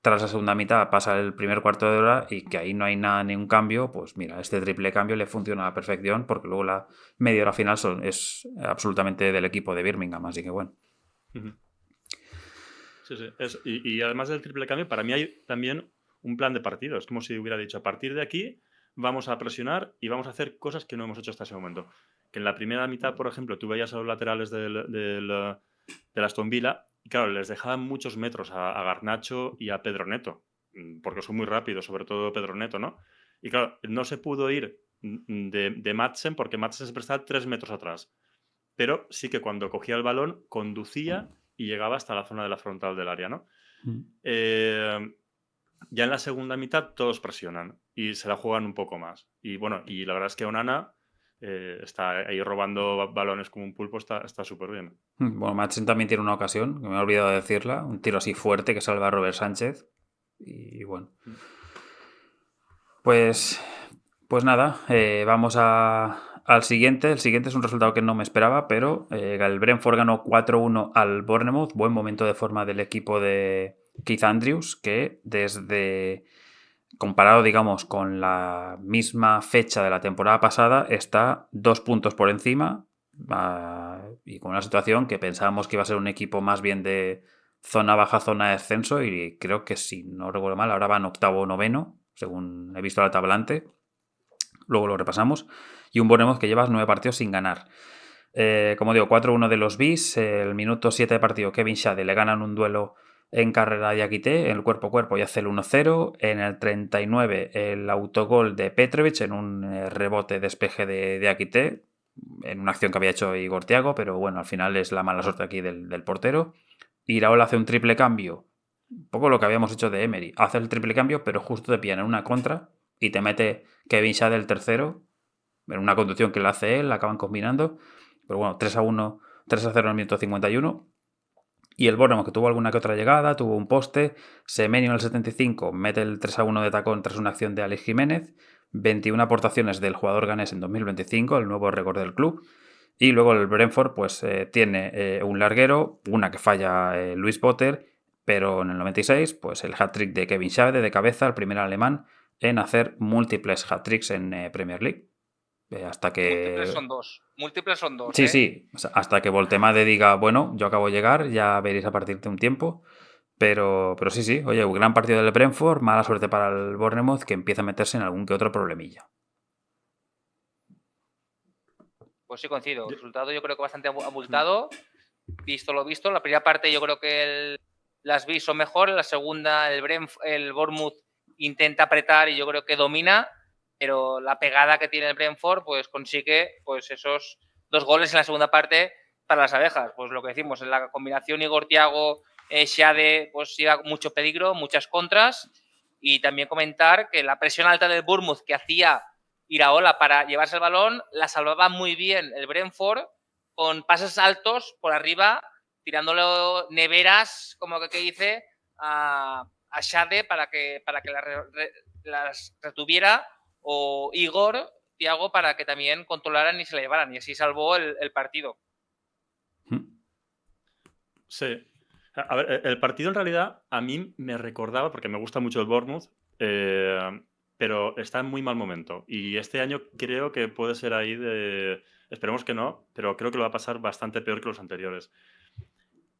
tras la segunda mitad pasa el primer cuarto de hora y que ahí no hay nada, ningún cambio, pues mira, este triple cambio le funciona a la perfección porque luego la media hora final es absolutamente del equipo de Birmingham, así que bueno. Uh-huh. Sí, sí. Y además del triple cambio, para mí hay también un plan de partido. Es como si hubiera dicho, a partir de aquí vamos a presionar y vamos a hacer cosas que no hemos hecho hasta ese momento. Que en la primera mitad, por ejemplo, tú veías a los laterales del Aston Villa y claro, les dejaban muchos metros a Garnacho y a Pedro Neto, porque son muy rápidos, sobre todo Pedro Neto, ¿no? Y claro, no se pudo ir de Madsen porque Madsen siempre estaba 3 metros atrás. Pero sí que cuando cogía el balón, conducía y llegaba hasta la zona de la frontal del área, ¿no? Ya en la segunda mitad todos presionan y se la juegan un poco más. Y bueno, y la verdad es que Onana está ahí robando balones como un pulpo, está súper bien. Bueno, Madsen también tiene una ocasión, que me he olvidado de decirla, un tiro así fuerte que salva a Robert Sánchez. Y bueno. Pues nada, vamos al siguiente. El siguiente es un resultado que no me esperaba, pero el Brentford ganó 4-1 al Bournemouth. Buen momento de forma del equipo de Keith Andrews, que desde, comparado digamos con la misma fecha de la temporada pasada, está 2 puntos por encima y con una situación que pensábamos que iba a ser un equipo más bien de zona baja, zona de descenso, y creo que si no recuerdo mal, ahora van octavo o noveno, según he visto la tablante. Luego lo repasamos. Y un Bournemouth que lleva 9 partidos sin ganar. Como digo, 4-1 de los Bees. El minuto 7 de partido, Kevin Shade le ganan un duelo en carrera de Diakité, en el cuerpo a cuerpo, y hace el 1-0. En el 39, el autogol de Petrovic en un rebote despeje de Diakité. en una acción que había hecho Igor Thiago, pero bueno, al final es la mala suerte aquí del portero. Iraola hace un triple cambio, un poco lo que habíamos hecho de Emery, hace el triple cambio, pero justo te pillan en una contra y te mete Kevin Schade el tercero, en una conducción que la hace él, la acaban combinando, pero bueno, 3-1, 3-0 en el minuto 51. Y el Bournemouth, que tuvo alguna que otra llegada, tuvo un poste, Semenyo en el 75 mete el 3-1 de tacón tras una acción de Alex Jiménez, 21 aportaciones del jugador ganés en 2025, el nuevo récord del club. Y luego el Brentford pues tiene un larguero, una que falla Luis Potter, pero en el 96 pues el hat-trick de Kevin Schade de cabeza, el primer alemán en hacer múltiples hat-tricks en Premier League. Hasta que... Múltiples son dos. Sí, o sea, hasta que Voltemade diga, bueno, yo acabo de llegar, ya veréis a partir de un tiempo. Pero sí, oye, un gran partido del Brentford, mala suerte para el Bournemouth, que empieza a meterse en algún que otro problemilla. Pues sí, coincido. El resultado yo creo que bastante abultado. Visto lo visto, la primera parte yo creo que las Bees son mejor, la segunda el Bournemouth intenta apretar y yo creo que domina, pero la pegada que tiene el Brentford pues consigue pues esos 2 goles en la segunda parte para las abejas. Pues lo que decimos, en la combinación Igor Thiago, Schade, pues lleva mucho peligro, muchas contras, y también comentar que la presión alta del Bournemouth que hacía Iraola para llevarse el balón, la salvaba muy bien el Brentford con pases altos por arriba, tirándole neveras, como que dice, a Schade para que las retuviera, o Igor Thiago para que también controlaran y se la llevaran, y así salvó el partido. Sí. A ver, el partido en realidad a mí me recordaba, porque me gusta mucho el Bournemouth, pero está en muy mal momento. Y este año creo que puede ser ahí de... Esperemos que no, pero creo que lo va a pasar bastante peor que los anteriores.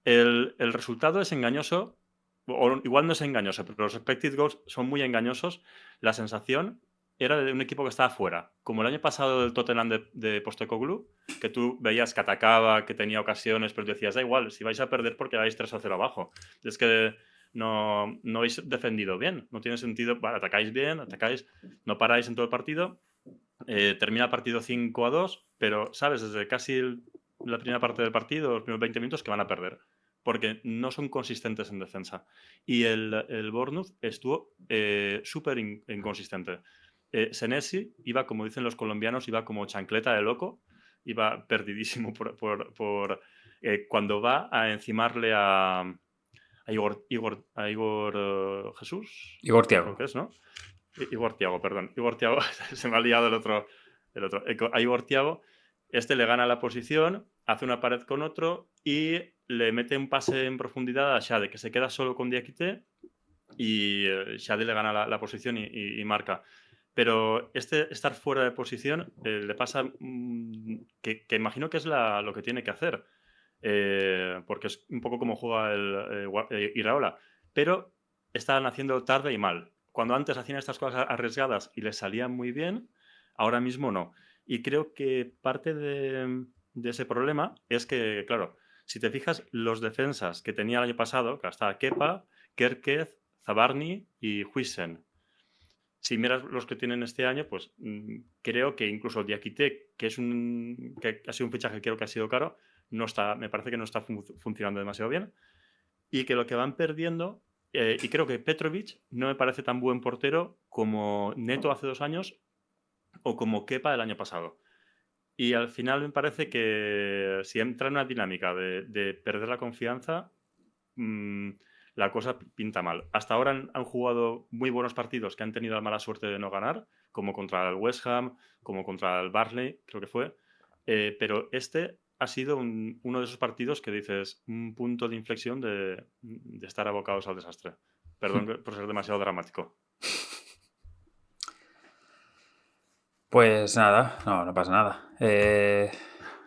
El resultado es engañoso, o igual no es engañoso, pero los expected goals son muy engañosos. La sensación era de un equipo que estaba fuera, como el año pasado del Tottenham de Postecoglou, que tú veías que atacaba, que tenía ocasiones, pero decías, da igual, si vais a perder porque vais 3-0 abajo. Es que no habéis defendido bien, no tiene sentido, vale, atacáis bien, no paráis en todo el partido, termina el partido 5-2, pero sabes, desde casi la primera parte del partido, los primeros 20 minutos, que van a perder, porque no son consistentes en defensa. Y el Bournemouth estuvo súper inconsistente. Senesi iba, como dicen los colombianos, iba como chancleta de loco, iba perdidísimo cuando va a encimarle a Igor Jesús. Igor Thiago. Creo que es, ¿no? Igor Thiago, perdón. Igor Thiago, se me ha liado el otro. A Igor Thiago, le gana la posición, hace una pared con otro y le mete un pase en profundidad a Schade, que se queda solo con Diakité y Schade le gana la posición y marca. Pero estar fuera de posición le pasa que imagino que es lo que tiene que hacer, porque es un poco como juega el Iraola, pero estaban haciendo tarde y mal. Cuando antes hacían estas cosas arriesgadas y les salían muy bien, ahora mismo no. Y creo que parte de ese problema es que, claro, si te fijas, los defensas que tenía el año pasado, que estaba Kepa, Kerkez, Zabarni y Huijsen. Si miras los que tienen este año, pues creo que incluso Diakité, que ha sido un fichaje que creo que ha sido caro, me parece que no está funcionando demasiado bien. Y que lo que van perdiendo, y creo que Petrovic no me parece tan buen portero como Neto hace 2 años o como Kepa el año pasado. Y al final me parece que si entra en una dinámica de perder la confianza, la cosa pinta mal. Hasta ahora han jugado muy buenos partidos que han tenido la mala suerte de no ganar, como contra el West Ham, como contra el Barnsley, creo que fue. Pero ha sido uno de esos partidos que dices un punto de inflexión de estar abocados al desastre. Perdón por ser demasiado dramático. Pues nada, no pasa nada.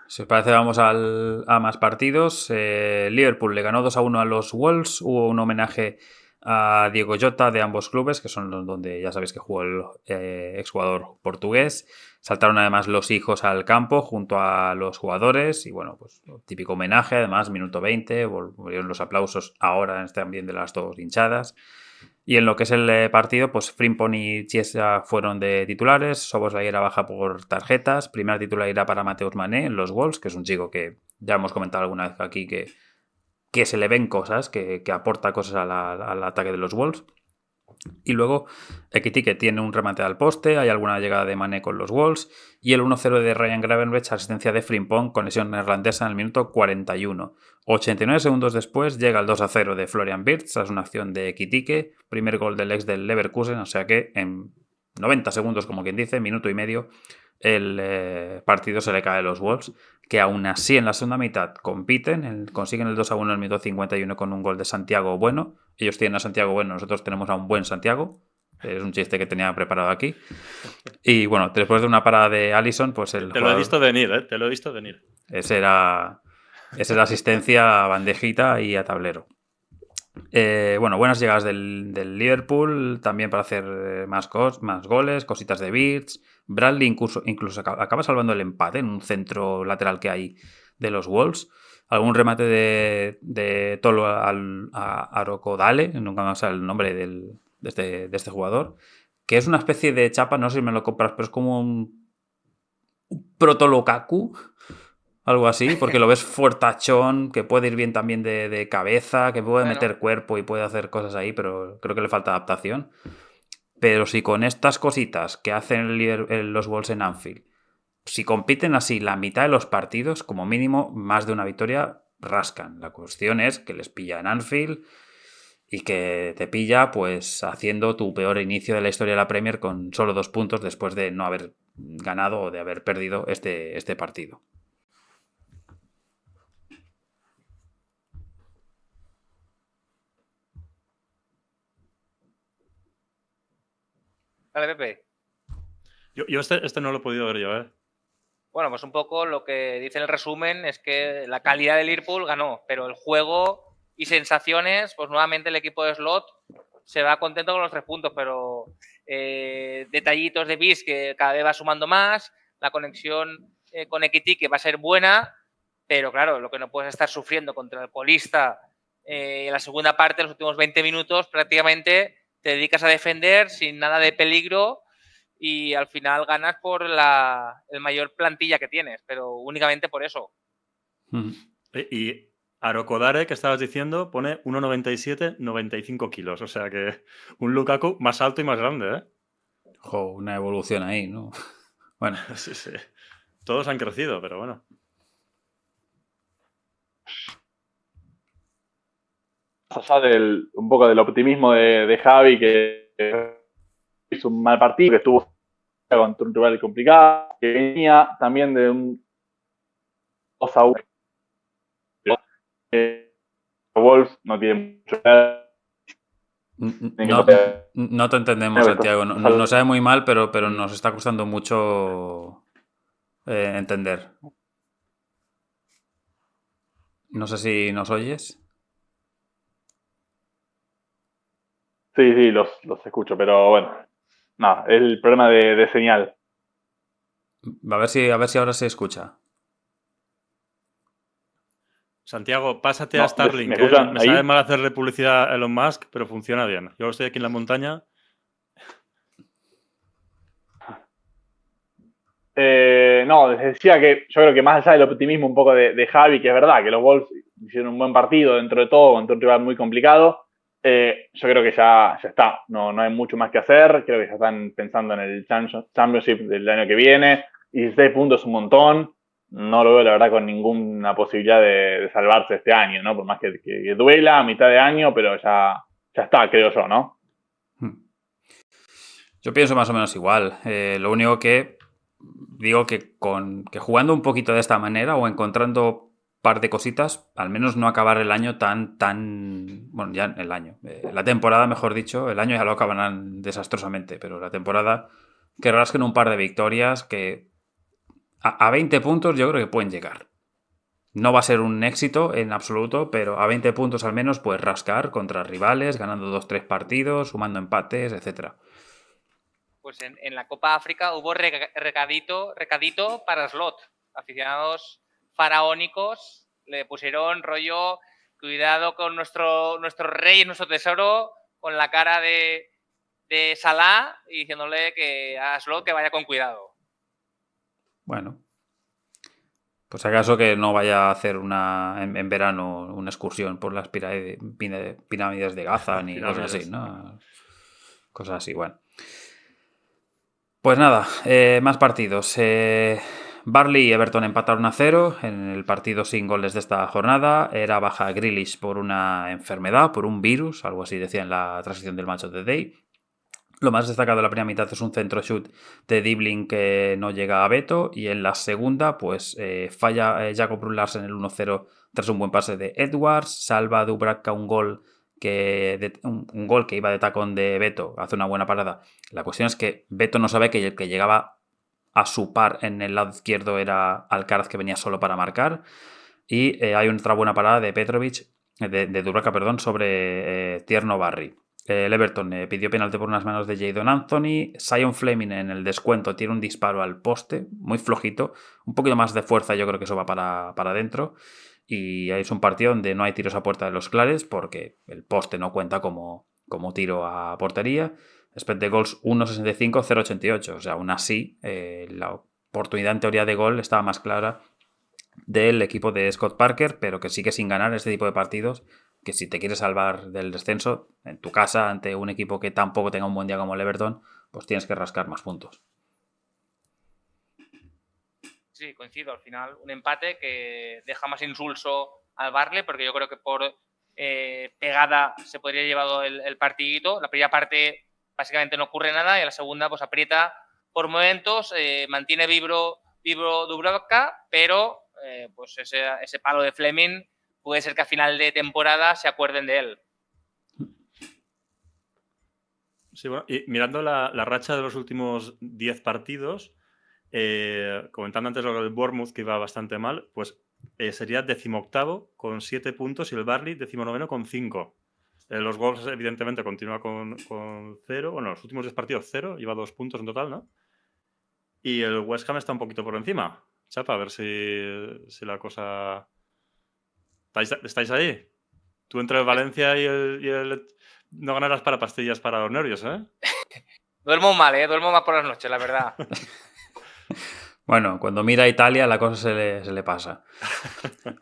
Si os parece, vamos a más partidos. Liverpool le ganó 2-1 a los Wolves. Hubo un homenaje a Diego Jota de ambos clubes, que son los donde ya sabéis que jugó el exjugador portugués. Saltaron además los hijos al campo junto a los jugadores y bueno, pues típico homenaje. Además, minuto 20, volvieron los aplausos ahora en este ambiente de las dos hinchadas. Y en lo que es el partido, pues Frimpong y Chiesa fueron de titulares, Szoboszlai era baja por tarjetas, primera titular era para Mateusz Mané en los Wolves, que es un chico que ya hemos comentado alguna vez aquí que se le ven cosas, que aporta cosas al ataque de los Wolves. Y luego Ekitike tiene un remate al poste, hay alguna llegada de Mané con los Wolves y el 1-0 de Ryan Gravenberch, asistencia de Frimpong, conexión neerlandesa en el minuto 41. 89 segundos después llega el 2-0 de Florian Wirtz tras una acción de Ekitike, primer gol del ex del Leverkusen, o sea que en 90 segundos, como quien dice, minuto y medio, el partido se le cae a los Wolves, que aún así en la segunda mitad compiten, consiguen el 2-1 en el minuto 51 con un gol de Santiago Bueno. Ellos tienen a Santiago Bueno, nosotros tenemos a un buen Santiago. Es un chiste que tenía preparado aquí. Y bueno, después de una parada de Alisson, pues el Te lo he visto venir, ¿eh? Te lo he visto venir. Esa era asistencia a bandejita y a tablero. Bueno, buenas llegadas del Liverpool, también para hacer más goles, cositas de Wirtz. Bradley incluso acaba salvando el empate en un centro lateral que hay de los Wolves. Algún remate de Tolo a Arokodale, nunca me sale el nombre de este jugador, que es una especie de chapa, no sé si me lo compras, pero es como un proto-Lukaku, algo así, porque lo ves fuertachón, que puede ir bien también de cabeza, que puede meter cuerpo y puede hacer cosas ahí, pero creo que le falta adaptación. Pero si con estas cositas que hacen los Wolves en Anfield, si compiten así la mitad de los partidos, como mínimo más de una victoria rascan. La cuestión es que les pilla en Anfield y que te pilla pues haciendo tu peor inicio de la historia de la Premier con solo 2 puntos después de no haber ganado o de haber perdido este partido. Dale, Pepe. Yo este no lo he podido ver yo, ¿eh? Bueno, pues un poco lo que dice en el resumen es que la calidad del Liverpool ganó, pero el juego y sensaciones, pues nuevamente el equipo de Slot se va contento con los 3 puntos, pero detallitos de Bis que cada vez va sumando más, la conexión con Ekitike que va a ser buena, pero claro, lo que no puedes estar sufriendo contra el colista en la segunda parte, los últimos 20 minutos, prácticamente te dedicas a defender sin nada de peligro y al final ganas por el mayor plantilla que tienes, pero únicamente por eso. Y Arokodare, que estabas diciendo, pone 1,97, 95 kilos. O sea que un Lukaku más alto y más grande, ¿eh? Jo, una evolución ahí, ¿no? Bueno. Sí, sí. Todos han crecido, pero bueno. Allá un poco del optimismo de Javi, que hizo un mal partido, que estuvo contra un rival complicado, que venía también de un 2-1. Wolves no tiene mucho que ver. No te entendemos, Santiago. Nos sabe muy mal, pero nos está costando mucho entender. No sé si nos oyes. Sí, los escucho, pero bueno. No, es el problema de señal. A ver si ahora se escucha. Santiago, pásate a Starlink. Me sabe mal hacerle publicidad a Elon Musk, pero funciona bien. Yo estoy aquí en la montaña. No, les decía que yo creo que más allá del optimismo un poco de Javi, que es verdad que los Wolves hicieron un buen partido dentro de todo, contra un rival muy complicado, yo creo que ya está, no hay mucho más que hacer, creo que ya están pensando en el Championship del año que viene, 16 puntos es un montón, no lo veo la verdad con ninguna posibilidad de salvarse este año, ¿no? Por más que duela a mitad de año, pero ya está, creo yo, ¿no? Yo pienso más o menos igual, lo único que digo que jugando un poquito de esta manera o encontrando par de cositas, al menos no acabar el año tan bueno, ya el año, la temporada, mejor dicho, el año ya lo acabarán desastrosamente, pero la temporada que rasquen un par de victorias que a 20 puntos yo creo que pueden llegar. No va a ser un éxito en absoluto, pero a 20 puntos al menos puedes rascar contra rivales, ganando 2-3 partidos, sumando empates, etcétera. Pues en la Copa África hubo recadito para Slot. Aficionados faraónicos le pusieron rollo, cuidado con nuestro rey, nuestro tesoro, con la cara de Salah y diciéndole que a Slot que vaya con cuidado. Bueno, pues acaso que no vaya a hacer en verano una excursión por las pirámides de Gaza ni cosas así, ¿no? Cosas así, bueno. Pues nada, más partidos. Burnley y Everton empataron a 0 en el partido sin goles de esta jornada. Era baja Grealish por una enfermedad, por un virus, algo así decía en la transición del Match of the Day. Lo más destacado de la primera mitad es un centro shoot de Dibling que no llega a Beto, y en la segunda pues falla Jacob Brun-Larsen en el 1-0 tras un buen pase de Edwards, salva Dubravka un gol que iba de tacón de Beto, hace una buena parada. La cuestión es que Beto no sabe que el que llegaba a su par en el lado izquierdo era Alcaraz, que venía solo para marcar, y hay otra buena parada de Petrovic, de Dubravka, perdón, sobre Tierno Barry. El Everton pidió penalti por unas manos de Jadon Anthony. Sion Fleming en el descuento tiene un disparo al poste, muy flojito. Un poquito más de fuerza, yo creo que eso va para adentro. Y es un partido donde no hay tiros a puerta de los Clares, porque el poste no cuenta como tiro a portería. Expected goals 1.65, 0.88. O sea, aún así, la oportunidad en teoría de gol estaba más clara del equipo de Scott Parker, pero que sigue sin ganar este tipo de partidos, que si te quieres salvar del descenso en tu casa ante un equipo que tampoco tenga un buen día como el Everton, pues tienes que rascar más puntos. Sí, coincido. Al final, un empate que deja más insulso al Burnley, porque yo creo que por pegada se podría haber llevado el partidito. La primera parte básicamente no ocurre nada, y en la segunda pues aprieta por momentos, mantiene vivo Dubravka, pero pues ese palo de Fleming puede ser que a final de temporada se acuerden de él. Sí, bueno, y mirando la racha de los últimos 10 partidos, comentando antes lo del Bournemouth, que iba bastante mal, pues sería 18º con 7 puntos y el Burnley 19º con 5. Los gols, evidentemente, continúa con 0. Bueno, los últimos 10 partidos 0, lleva 2 puntos en total, ¿no? Y el West Ham está un poquito por encima. Chapa, a ver si la cosa... ¿Estáis ahí? Tú entre el Valencia y el... No ganarás para pastillas para los nervios, ¿eh? Duermo mal, duermo mal por las noches, la verdad. Bueno, cuando mira a Italia la cosa se le pasa.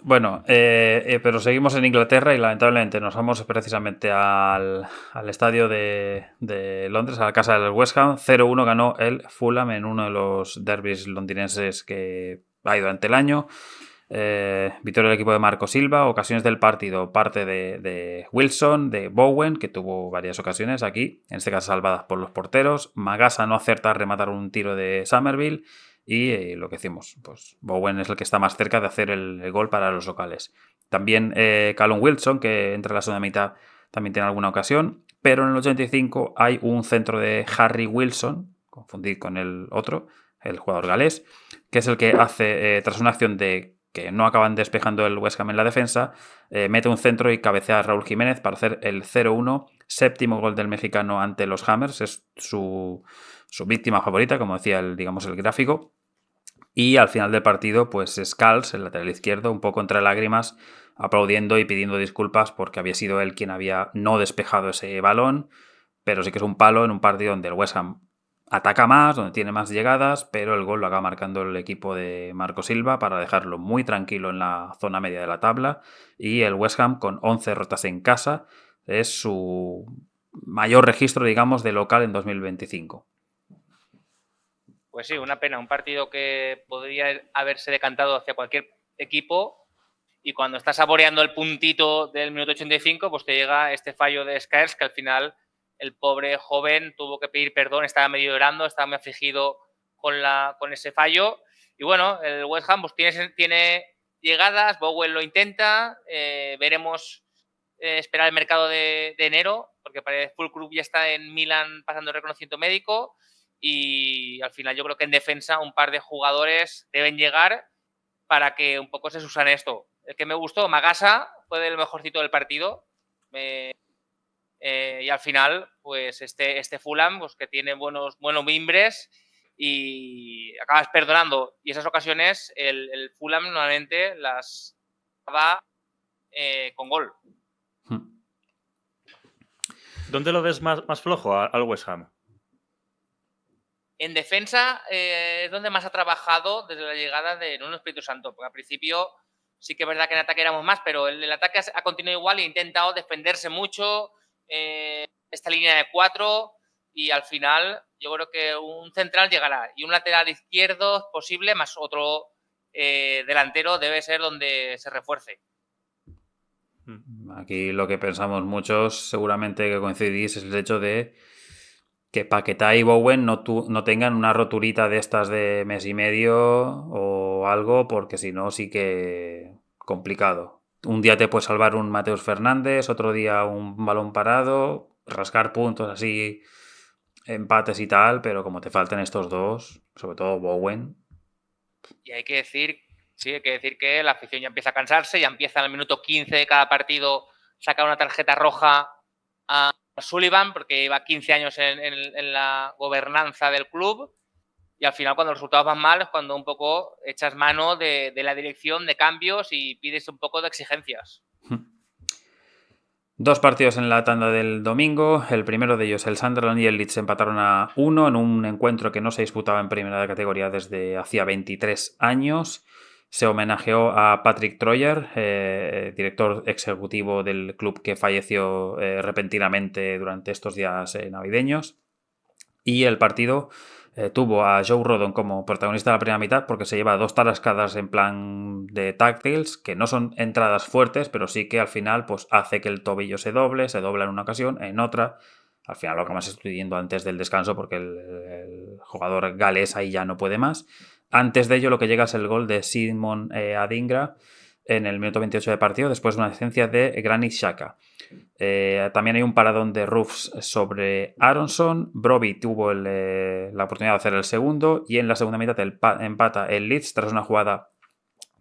Bueno, pero seguimos en Inglaterra y lamentablemente nos vamos precisamente al estadio de Londres, a la casa del West Ham. 0-1 ganó el Fulham en uno de los derbis londinenses que hay durante el año. Victoria del equipo de Marco Silva. Ocasiones del partido: parte de Wilson, de Bowen, que tuvo varias ocasiones aquí, en este caso salvadas por los porteros. Magasa no acierta a rematar un tiro de Somerville. Y lo que decimos, pues Bowen es el que está más cerca de hacer el gol para los locales. También Callum Wilson, que entra en la segunda mitad, también tiene alguna ocasión. Pero en el 85 hay un centro de Harry Wilson, confundir con el otro, el jugador galés, que es el que hace, tras una acción de que no acaban despejando el West Ham en la defensa, mete un centro y cabecea a Raúl Jiménez para hacer el 0-1, séptimo gol del mexicano ante los Hammers. Es su víctima favorita, como decía el gráfico. Y al final del partido, pues Scales, el lateral izquierdo, un poco entre lágrimas, aplaudiendo y pidiendo disculpas porque había sido él quien había no despejado ese balón, pero sí que es un palo en un partido donde el West Ham ataca más, donde tiene más llegadas, pero el gol lo acaba marcando el equipo de Marco Silva para dejarlo muy tranquilo en la zona media de la tabla, y el West Ham, con 11 derrotas en casa, es su mayor registro, digamos, de local en 2025. Pues sí, una pena, un partido que podría haberse decantado hacia cualquier equipo, y cuando estás saboreando el puntito del minuto 85, pues te llega este fallo de Scaers, que al final el pobre joven tuvo que pedir perdón, estaba medio llorando, estaba muy afligido con ese fallo. Y bueno, el West Ham pues tiene llegadas, Bowen lo intenta, veremos, esperar el mercado de enero, porque parece que Fulkrug ya está en Milán pasando el reconocimiento médico. Y al final yo creo que en defensa un par de jugadores deben llegar para que un poco se subsane esto. El que me gustó, Magasa, fue el mejorcito del partido. Y al final, pues este Fulham, pues que tiene buenos mimbres y acabas perdonando. Y esas ocasiones el Fulham normalmente las va con gol. ¿Dónde lo ves más flojo al West Ham? En defensa es donde más ha trabajado desde la llegada de Nuno Espíritu Santo, porque al principio sí que es verdad que en ataque éramos más, pero el ataque ha continuado igual e ha intentado defenderse mucho, esta línea de 4, y al final yo creo que un central llegará y un lateral izquierdo es posible, más otro delantero debe ser donde se refuerce. Aquí lo que pensamos muchos, seguramente que coincidís, es el hecho de que Paquetá y Bowen no tengan una roturita de estas de mes y medio o algo, porque si no sí que complicado. Un día te puede salvar un Mateus Fernández, otro día un balón parado, rascar puntos así, empates y tal, pero como te falten estos dos, sobre todo Bowen. Y hay que decir que la afición ya empieza a cansarse, ya empieza en el minuto 15 de cada partido sacar una tarjeta roja a Sullivan, porque lleva 15 años en la gobernanza del club, y al final cuando los resultados van mal es cuando un poco echas mano de la dirección, de cambios, y pides un poco de exigencias. 2 partidos en la tanda del domingo. El primero de ellos, el Sunderland y el Leeds, empataron a 1 en un encuentro que no se disputaba en primera categoría desde hacía 23 años. Se homenajeó a Patrick Troyer, director ejecutivo del club que falleció repentinamente durante estos días navideños. Y el partido tuvo a Joe Rodon como protagonista de la primera mitad porque se lleva 2 tarascadas en plan de táctiles, que no son entradas fuertes, pero sí que al final pues, hace que el tobillo se dobla en una ocasión, en otra. Al final lo acabamos estudiando antes del descanso porque el jugador galés ahí ya no puede más. Antes de ello lo que llega es el gol de Simon Adingra en el minuto 28 de partido, después de una asistencia de Granit Xhaka. También hay un paradón de Roofs sobre Aronson. Brobbey tuvo la oportunidad de hacer el segundo y en la segunda mitad empata el Leeds tras una jugada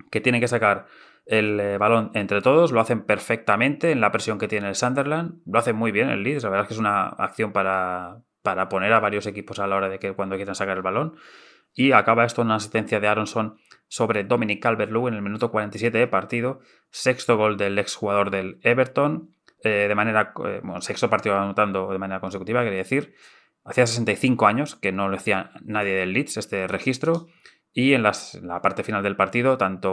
que tiene que sacar el balón entre todos. Lo hacen perfectamente en la presión que tiene el Sunderland. Lo hacen muy bien el Leeds. La verdad es que es una acción para poner a varios equipos a la hora de que cuando quieran sacar el balón. Y acaba esto en una asistencia de Aronson sobre Dominic Calvert-Lewin en el minuto 47 de partido. Sexto gol del exjugador del Everton. Sexto partido anotando de manera consecutiva, quería decir. Hacía 65 años que no lo hacía nadie del Leeds este registro. Y en la parte final del partido, tanto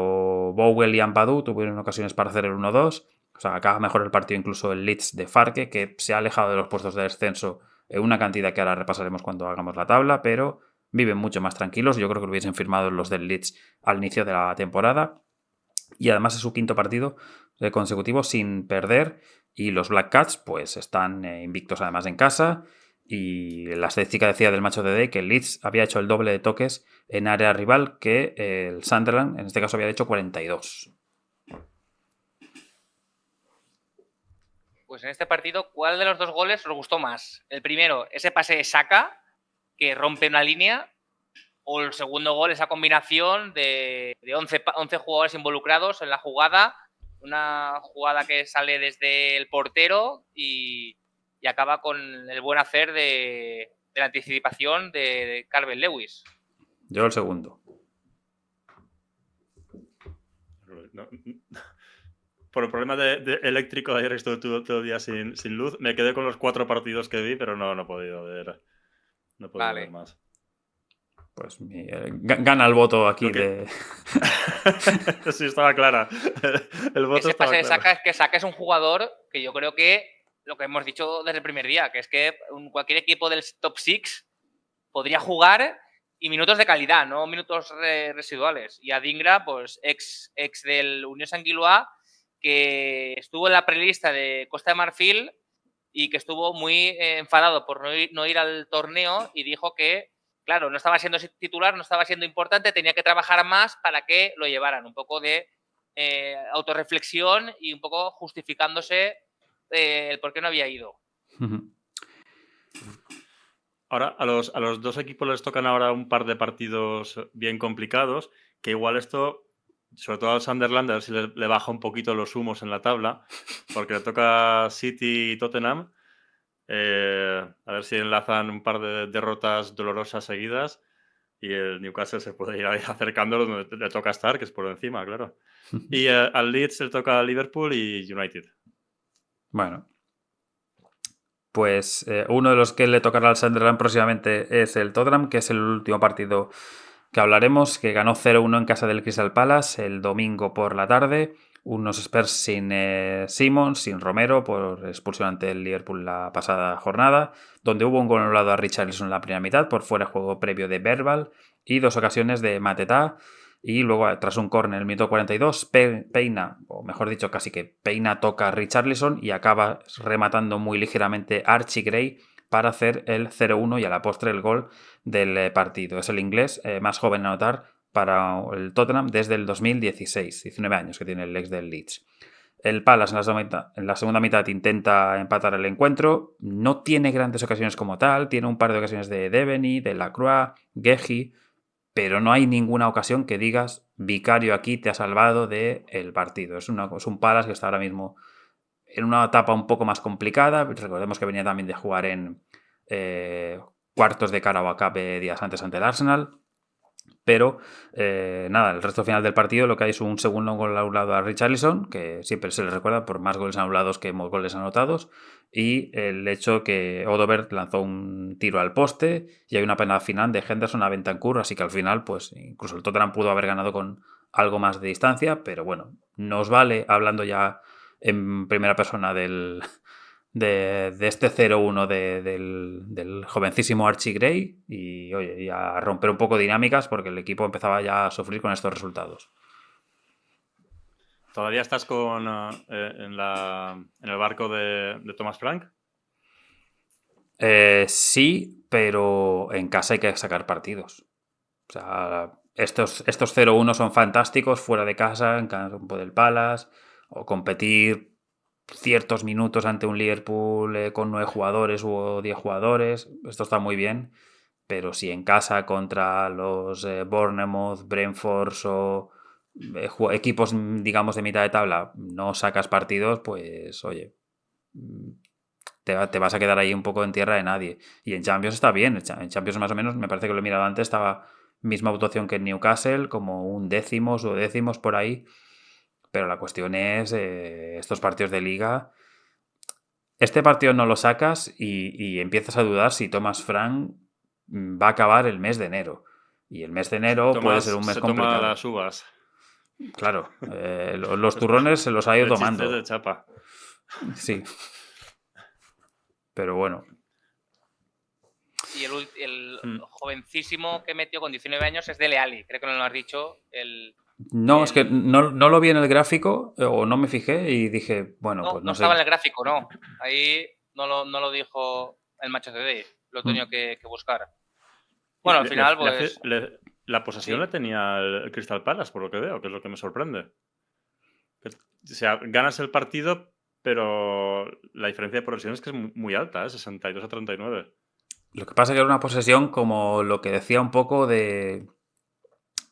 Bowell y Ampadu tuvieron ocasiones para hacer el 1-2. O sea, acaba mejor el partido incluso el Leeds de Farke, que se ha alejado de los puestos de descenso en una cantidad que ahora repasaremos cuando hagamos la tabla, pero viven mucho más tranquilos. Yo creo que lo hubiesen firmado los del Leeds al inicio de la temporada. Y además es su quinto partido consecutivo sin perder. Y los Black Cats pues están invictos además en casa. Y la estadística decía del match of the day que el Leeds había hecho el doble de toques en área rival que el Sunderland, en este caso había hecho 42. Pues en este partido, ¿cuál de los dos goles os gustó más? El primero, ese pase de Saka, que rompe una línea, o el segundo gol, esa combinación de 11 jugadores involucrados en la jugada, una jugada que sale desde el portero y acaba con el buen hacer de la anticipación de Calvert-Lewin. Yo el segundo. No. Por el problema de eléctrico de ayer, estuve todo el día sin luz, me quedé con los 4 partidos que vi, pero no he podido ver. No he podido ver más. Pues gana el voto aquí de... Sí, estaba clara. El voto ese estaba pase de claro. Saka es que Saka es un jugador que yo creo que lo que hemos dicho desde el primer día, que es que cualquier equipo del top 6 podría jugar y minutos de calidad, no minutos residuales. Y Adingra, pues ex del Unión Saint-Gilloise, que estuvo en la prelista de Costa de Marfil y que estuvo muy enfadado por no ir al torneo y dijo que, claro, no estaba siendo titular, no estaba siendo importante, tenía que trabajar más para que lo llevaran. Un poco de autorreflexión y un poco justificándose el por qué no había ido. Ahora, a los dos equipos les tocan ahora un par de partidos bien complicados, que igual esto, sobre todo al Sunderland, a ver si le baja un poquito los humos en la tabla, porque le toca City y Tottenham. A ver si enlazan un par de derrotas dolorosas seguidas y el Newcastle se puede ir acercando donde le toca estar, que es por encima, claro. Y al Leeds le toca Liverpool y United. Bueno. Pues uno de los que le tocará al Sunderland próximamente es el Tottenham, que es el último partido que hablaremos, que ganó 0-1 en casa del Crystal Palace el domingo por la tarde. Unos Spurs sin Simons, sin Romero, por expulsión ante el Liverpool la pasada jornada, donde hubo un gol anulado a Richarlison en la primera mitad por fuera de juego previo de Verbal y 2 ocasiones de Mateta. Y luego, tras un córner en el minuto 42, peina, o mejor dicho, casi que peina, toca a Richarlison y acaba rematando muy ligeramente Archie Gray para hacer el 0-1 y a la postre el gol del partido. Es el inglés más joven a anotar para el Tottenham desde el 2016, 19 años que tiene el ex del Leeds. El Palace en la segunda mitad intenta empatar el encuentro, no tiene grandes ocasiones como tal, tiene un par de ocasiones de Deveney, de Lacroix, Gehi, pero no hay ninguna ocasión que digas Vicario aquí te ha salvado del partido. Es un Palace que está ahora mismo en una etapa un poco más complicada. Recordemos que venía también de jugar en cuartos de Carabao Cup días antes ante el Arsenal. Pero nada, el resto final del partido lo que hay es un segundo gol anulado a Richarlison, que siempre se le recuerda por más goles anulados que goles anotados, y el hecho que Odobert lanzó un tiro al poste y hay una pena final de Henderson a Bentancur, así que al final pues incluso el Tottenham pudo haber ganado con algo más de distancia, pero bueno, nos vale, hablando ya en primera persona de este 0-1 del jovencísimo Archie Gray y, oye, y a romper un poco dinámicas porque el equipo empezaba ya a sufrir con estos resultados. ¿Todavía estás en el barco de Thomas Frank? Sí, pero en casa hay que sacar partidos. O sea, estos 0-1 son fantásticos fuera de casa, en campo del Palace, o competir ciertos minutos ante un Liverpool con 9 jugadores o 10 jugadores. Esto está muy bien, pero si en casa contra los Bournemouth, Brentford o equipos, digamos, de mitad de tabla no sacas partidos, pues oye, te vas a quedar ahí un poco en tierra de nadie. Y en Champions está bien, en Champions más o menos, me parece que lo he mirado antes, estaba misma votación que en Newcastle, como un décimos o décimos por ahí. Pero la cuestión es estos partidos de liga. Este partido no lo sacas y empiezas a dudar si Thomas Frank va a acabar el mes de enero. Y el mes de enero puede ser un mes complicado. Toma las uvas. Claro, los turrones se los ha ido tomando. De chapa. Sí. Pero bueno. Y el jovencísimo que metió con 19 años es Dele Alli, creo que no lo has dicho. Es que no lo vi en el gráfico o no me fijé y dije, bueno, pues no sé. No estaba en el gráfico, no. Ahí no lo dijo el Match of the Day, lo he tenido que buscar. Bueno, al final, pues... La posesión la tenía el Crystal Palace, por lo que veo, que es lo que me sorprende. O sea, ganas el partido, pero la diferencia de posesión es que es muy alta, 62-39. Lo que pasa es que era una posesión como lo que decía un poco de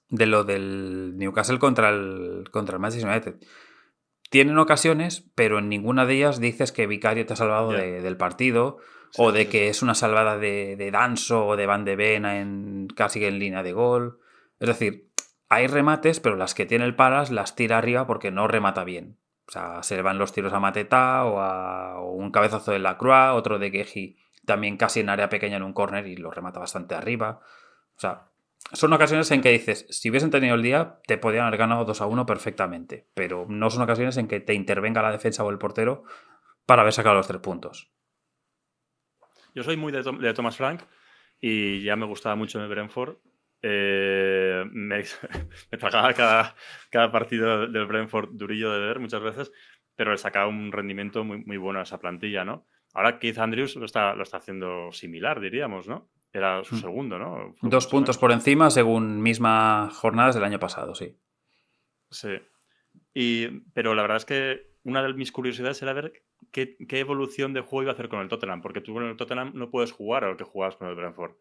lo del Newcastle contra el Manchester United. Tienen ocasiones, pero en ninguna de ellas dices que Vicario te ha salvado del partido, sí, o de que es una salvada de Danso o de Van de Ven casi en línea de gol. Es decir, hay remates, pero las que tiene el Palace las tira arriba porque no remata bien. O sea, se le van los tiros a Mateta o un cabezazo de Lacroix, otro de Gehi también casi en área pequeña en un córner y lo remata bastante arriba. O sea, son ocasiones en que dices, si hubiesen tenido el día, te podían haber ganado 2-1 perfectamente, pero no son ocasiones en que te intervenga la defensa o el portero para haber sacado los 3 puntos. Yo soy muy de Thomas Frank y ya me gustaba mucho en el Brentford. Me tragaba cada partido del Brentford durillo de ver muchas veces, pero le sacaba un rendimiento muy, muy bueno a esa plantilla, ¿no? Ahora Keith Andrews lo está haciendo similar, diríamos, ¿no? Era su segundo, ¿no? 2 puntos por encima según mismas jornadas del año pasado, sí. Sí. Pero la verdad es que una de mis curiosidades era ver qué evolución de juego iba a hacer con el Tottenham, porque tú con el Tottenham no puedes jugar a lo que jugabas con el Brentford.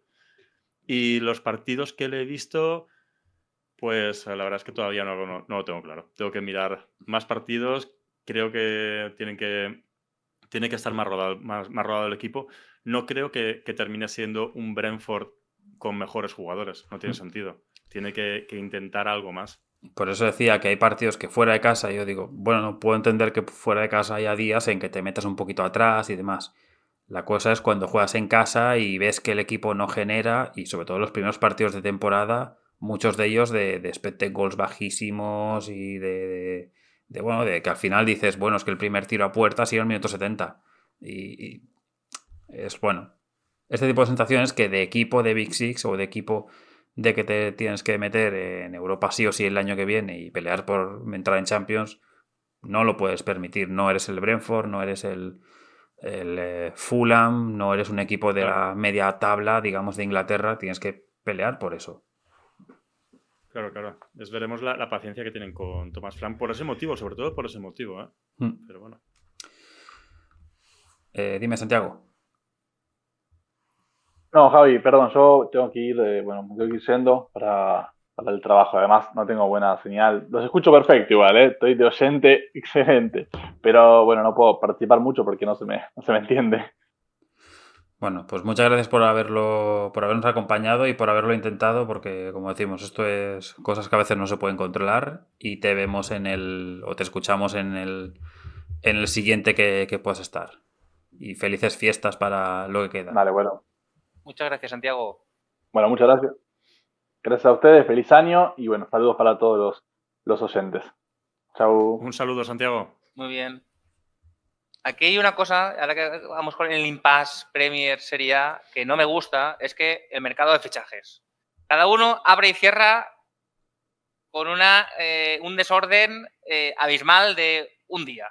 Y los partidos que le he visto, pues la verdad es que todavía no lo tengo claro. Tengo que mirar más partidos. Creo que tiene que estar más rodado el equipo. No creo que termine siendo un Brentford con mejores jugadores. No tiene sentido. Tiene que intentar algo más. Por eso decía que hay partidos que fuera de casa, yo digo, bueno, no puedo entender que fuera de casa haya días en que te metas un poquito atrás y demás. La cosa es cuando juegas en casa y ves que el equipo no genera, y sobre todo los primeros partidos de temporada, muchos de ellos de expected goals bajísimos y bueno, de que al final dices, bueno, es que el primer tiro a puerta ha sido el minuto 70. Y es bueno. Este tipo de sensaciones que de equipo de Big Six o de equipo de que te tienes que meter en Europa sí o sí el año que viene y pelear por entrar en Champions, no lo puedes permitir. No eres el Brentford, no eres el Fulham, no eres un equipo de la media tabla, digamos, de Inglaterra, tienes que pelear por eso. Claro. Veremos la paciencia que tienen con Thomas Frank por ese motivo, sobre todo por ese motivo, ¿eh? Pero bueno. Dime, Santiago. No, Javi, perdón, yo tengo que ir, me tengo que ir yendo para el trabajo. Además, no tengo buena señal. Los escucho perfecto igual, estoy de oyente excelente. Pero bueno, no puedo participar mucho porque no se me entiende. Bueno, pues muchas gracias por habernos acompañado y por haberlo intentado, porque como decimos, esto es cosas que a veces no se pueden controlar y te vemos o te escuchamos en el siguiente que puedas estar. Y felices fiestas para lo que queda. Vale, bueno. Muchas gracias, Santiago. Bueno, muchas gracias. Gracias a ustedes, feliz año y bueno, saludos para todos los oyentes. Chau. Un saludo, Santiago. Muy bien. Aquí hay una cosa, ahora que vamos con el impasse Premier Serie A, que no me gusta, es que el mercado de fichajes. Cada uno abre y cierra con un desorden abismal de un día.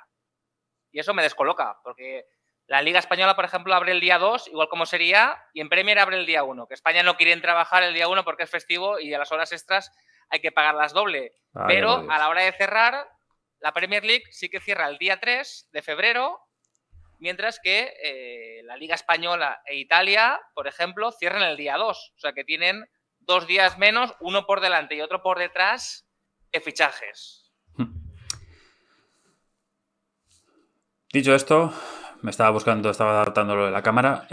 Y eso me descoloca, porque la Liga Española, por ejemplo, abre el día 2, igual como sería, y en Premier abre el día 1, que España no quieren trabajar el día 1 porque es festivo y a las horas extras hay que pagarlas doble. Pero a la hora de cerrar, la Premier League sí que cierra el día 3 de febrero, mientras que la Liga Española e Italia, por ejemplo, cierran el día 2. O sea que tienen 2 días menos, uno por delante y otro por detrás, de fichajes. Dicho esto, estaba adaptándolo de la cámara.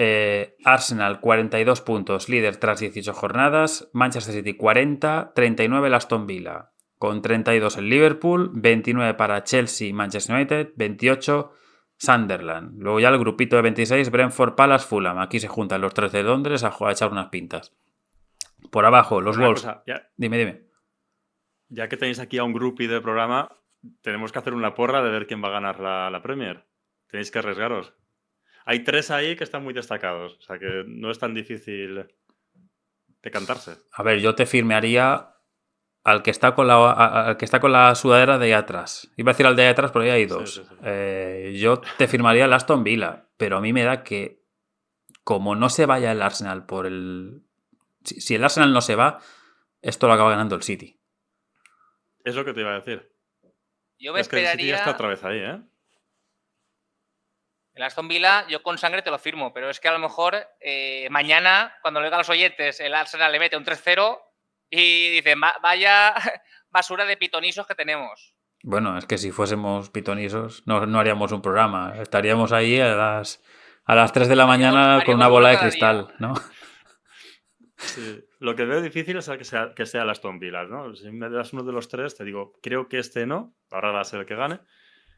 Arsenal 42 puntos, líder tras 18 jornadas. Manchester City 40, 39 el Aston Villa, con 32 el Liverpool, 29 para Chelsea y Manchester United, 28 Sunderland. Luego ya el grupito de 26, Brentford, Palace, Fulham. Aquí se juntan los 3 de Londres a echar unas pintas. Por abajo, los Wolves. Dime. Ya que tenéis aquí a un groupie de programa, tenemos que hacer una porra de ver quién va a ganar la Premier. Tenéis que arriesgaros. Hay 3 ahí que están muy destacados, o sea que no es tan difícil decantarse. A ver, yo te firmaría al que está con la sudadera de ahí atrás. Iba a decir al de ahí atrás, pero ahí hay 2. Sí. Yo te firmaría el Aston Villa, pero a mí me da que como no se vaya el Arsenal por el... Si el Arsenal no se va, esto lo acaba ganando el City. Es lo que te iba a decir. Yo me esperaría... que el City ya está otra vez ahí, ¿eh? El Aston Villa, yo con sangre te lo firmo, pero es que a lo mejor mañana, cuando le digan a los oyentes, el Arsenal le mete un 3-0 y dicen, vaya basura de pitonisos que tenemos. Bueno, es que si fuésemos pitonisos no haríamos un programa. Estaríamos ahí a las 3 de la mañana con una bola de cristal, día, ¿no? Sí. Lo que veo difícil es que sea el Aston Villa, ¿no? Si me das uno de los 3, te digo, creo que este no, ahora va a ser el que gane.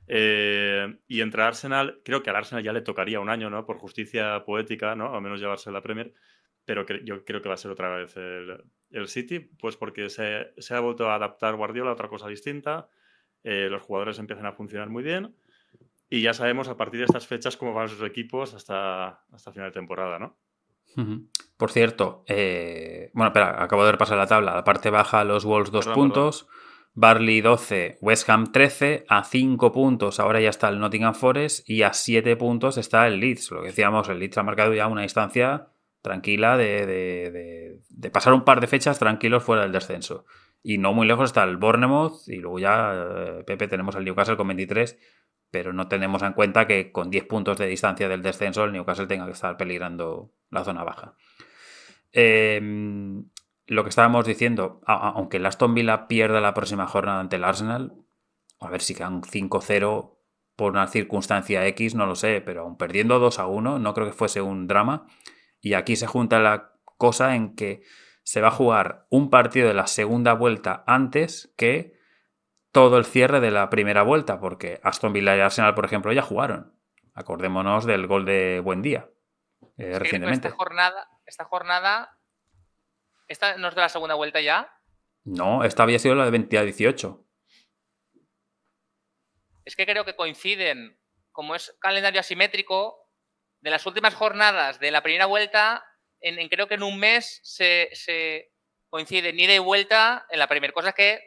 Y entre Arsenal, creo que al Arsenal ya le tocaría un año, ¿no? Por justicia poética, ¿no? Al menos llevarse la Premier. Pero yo creo que va a ser otra vez el City, pues porque se ha vuelto a adaptar Guardiola a otra cosa distinta. Los jugadores empiezan a funcionar muy bien. Y ya sabemos a partir de estas fechas cómo van sus equipos hasta final de temporada, ¿no? Por cierto, bueno, espera, acabo de repasar la tabla. La parte baja, los Wolves 2 puntos. Burnley 12, West Ham 13, a 5 puntos ahora ya está el Nottingham Forest y a 7 puntos está el Leeds. Lo que decíamos, el Leeds ha marcado ya una distancia tranquila de pasar un par de fechas tranquilos fuera del descenso. Y no muy lejos está el Bournemouth y luego ya, Pepe, tenemos al Newcastle con 23, pero no tenemos en cuenta que con 10 puntos de distancia del descenso el Newcastle tenga que estar peligrando la zona baja. Lo que estábamos diciendo, aunque el Aston Villa pierda la próxima jornada ante el Arsenal, a ver si quedan 5-0 por una circunstancia X, no lo sé, pero aun perdiendo 2-1 no creo que fuese un drama. Y aquí se junta la cosa en que se va a jugar un partido de la segunda vuelta antes que todo el cierre de la primera vuelta, porque Aston Villa y Arsenal, por ejemplo, ya jugaron. Acordémonos del gol de Buendía. recientemente. Esta jornada, ¿esta no es de la segunda vuelta ya? No, esta había sido la de 20 a 18. Es que creo que coinciden, como es calendario asimétrico, de las últimas jornadas de la primera vuelta, creo que en un mes se coinciden ida y vuelta en la primera. Cosa que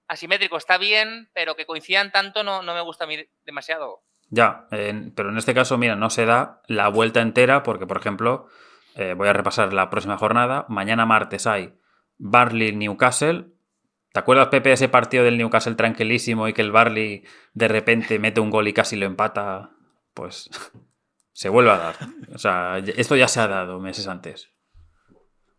asimétrico está bien, pero que coincidan tanto no me gusta a mí demasiado. Ya, pero en este caso, mira, no se da la vuelta entera porque, por ejemplo, voy a repasar la próxima jornada. Mañana martes hay Burnley-Newcastle. ¿Te acuerdas, Pepe, ese partido del Newcastle tranquilísimo y que el Burnley de repente mete un gol y casi lo empata? Pues se vuelve a dar. O sea, esto ya se ha dado meses antes.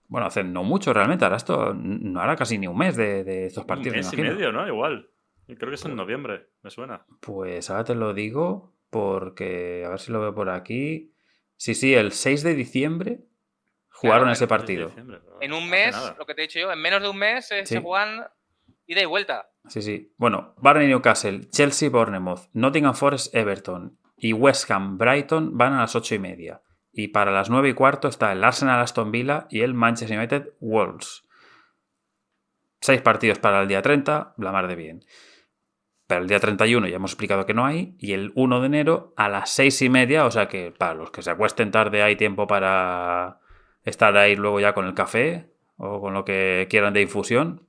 Bueno, hace no mucho realmente. Ahora esto no hará casi ni un mes de estos partidos. Un mes y medio, ¿no? Igual. Yo creo que es en noviembre, me suena. Pues ahora te lo digo porque, a ver si lo veo por aquí. Sí, el 6 de diciembre jugaron ese partido. En un mes, lo que te he dicho yo, en menos de un mes se juegan ida y vuelta. Sí. Bueno, Burnley-Newcastle, Chelsea-Bournemouth, Nottingham Forest-Everton y West Ham-Brighton van a las 8:30. Y para las 9:15 está el Arsenal-Aston Villa y el Manchester United-Wolves. 6 partidos para el día 30, la mar de bien. Pero el día 31 ya hemos explicado que no hay. Y el 1 de enero a las 6:30, o sea que para los que se acuesten tarde hay tiempo para estar ahí luego ya con el café o con lo que quieran de infusión.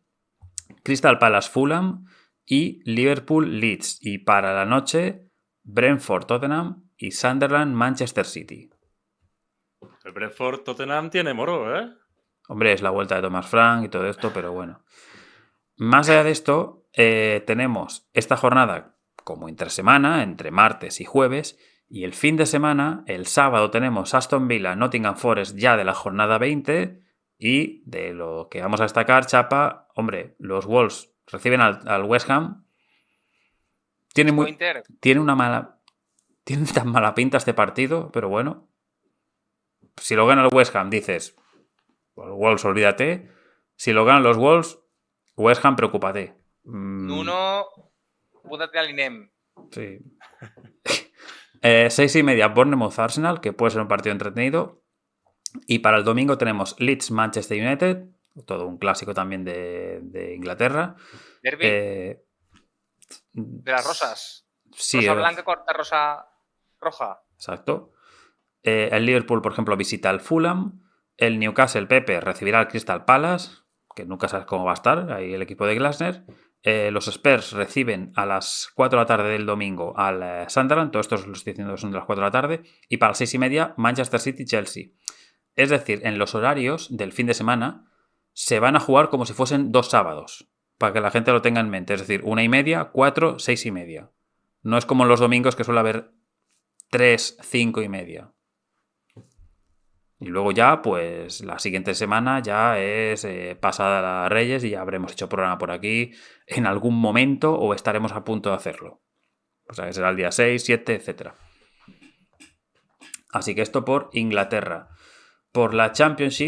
Crystal Palace Fulham y Liverpool Leeds. Y para la noche, Brentford Tottenham y Sunderland Manchester City. El Brentford Tottenham tiene moro, ¿eh? Hombre, es la vuelta de Thomas Frank y todo esto, pero bueno. Más allá de esto, tenemos esta jornada como intersemana, entre martes y jueves, y el fin de semana, el sábado, tenemos Aston Villa, Nottingham Forest ya de la jornada 20, y de lo que vamos a destacar, Chapa, hombre, los Wolves reciben al West Ham. Tiene tan mala pinta este partido, pero bueno. Si lo gana el West Ham, dices, los Wolves, olvídate. Si lo ganan los Wolves, West Ham, preocúpate. Nuno, púdate al INEM. Sí. 6:30, Bournemouth Arsenal, que puede ser un partido entretenido. Y para el domingo tenemos Leeds Manchester United, todo un clásico también de Inglaterra. Derby. De las rosas. Sí. Rosa blanca corta rosa roja. Exacto. El Liverpool, por ejemplo, visita al Fulham. El Newcastle, Pepe, recibirá al Crystal Palace, que nunca sabes cómo va a estar, ahí el equipo de Glasner. Los Spurs reciben a las 4 de la tarde del domingo al Sunderland. Todos estos los estoy diciendo que son de las 4 de la tarde. Y para las 6:30, Manchester City-Chelsea. Es decir, en los horarios del fin de semana se van a jugar como si fuesen 2 sábados, para que la gente lo tenga en mente. Es decir, 1:30, 4, 6:30. No es como en los domingos que suele haber 3, 5:30. Y luego ya, pues la siguiente semana ya es pasada a Reyes y ya habremos hecho programa por aquí en algún momento o estaremos a punto de hacerlo. O sea, que será el día 6, 7, etc. Así que esto por Inglaterra. Por la Championship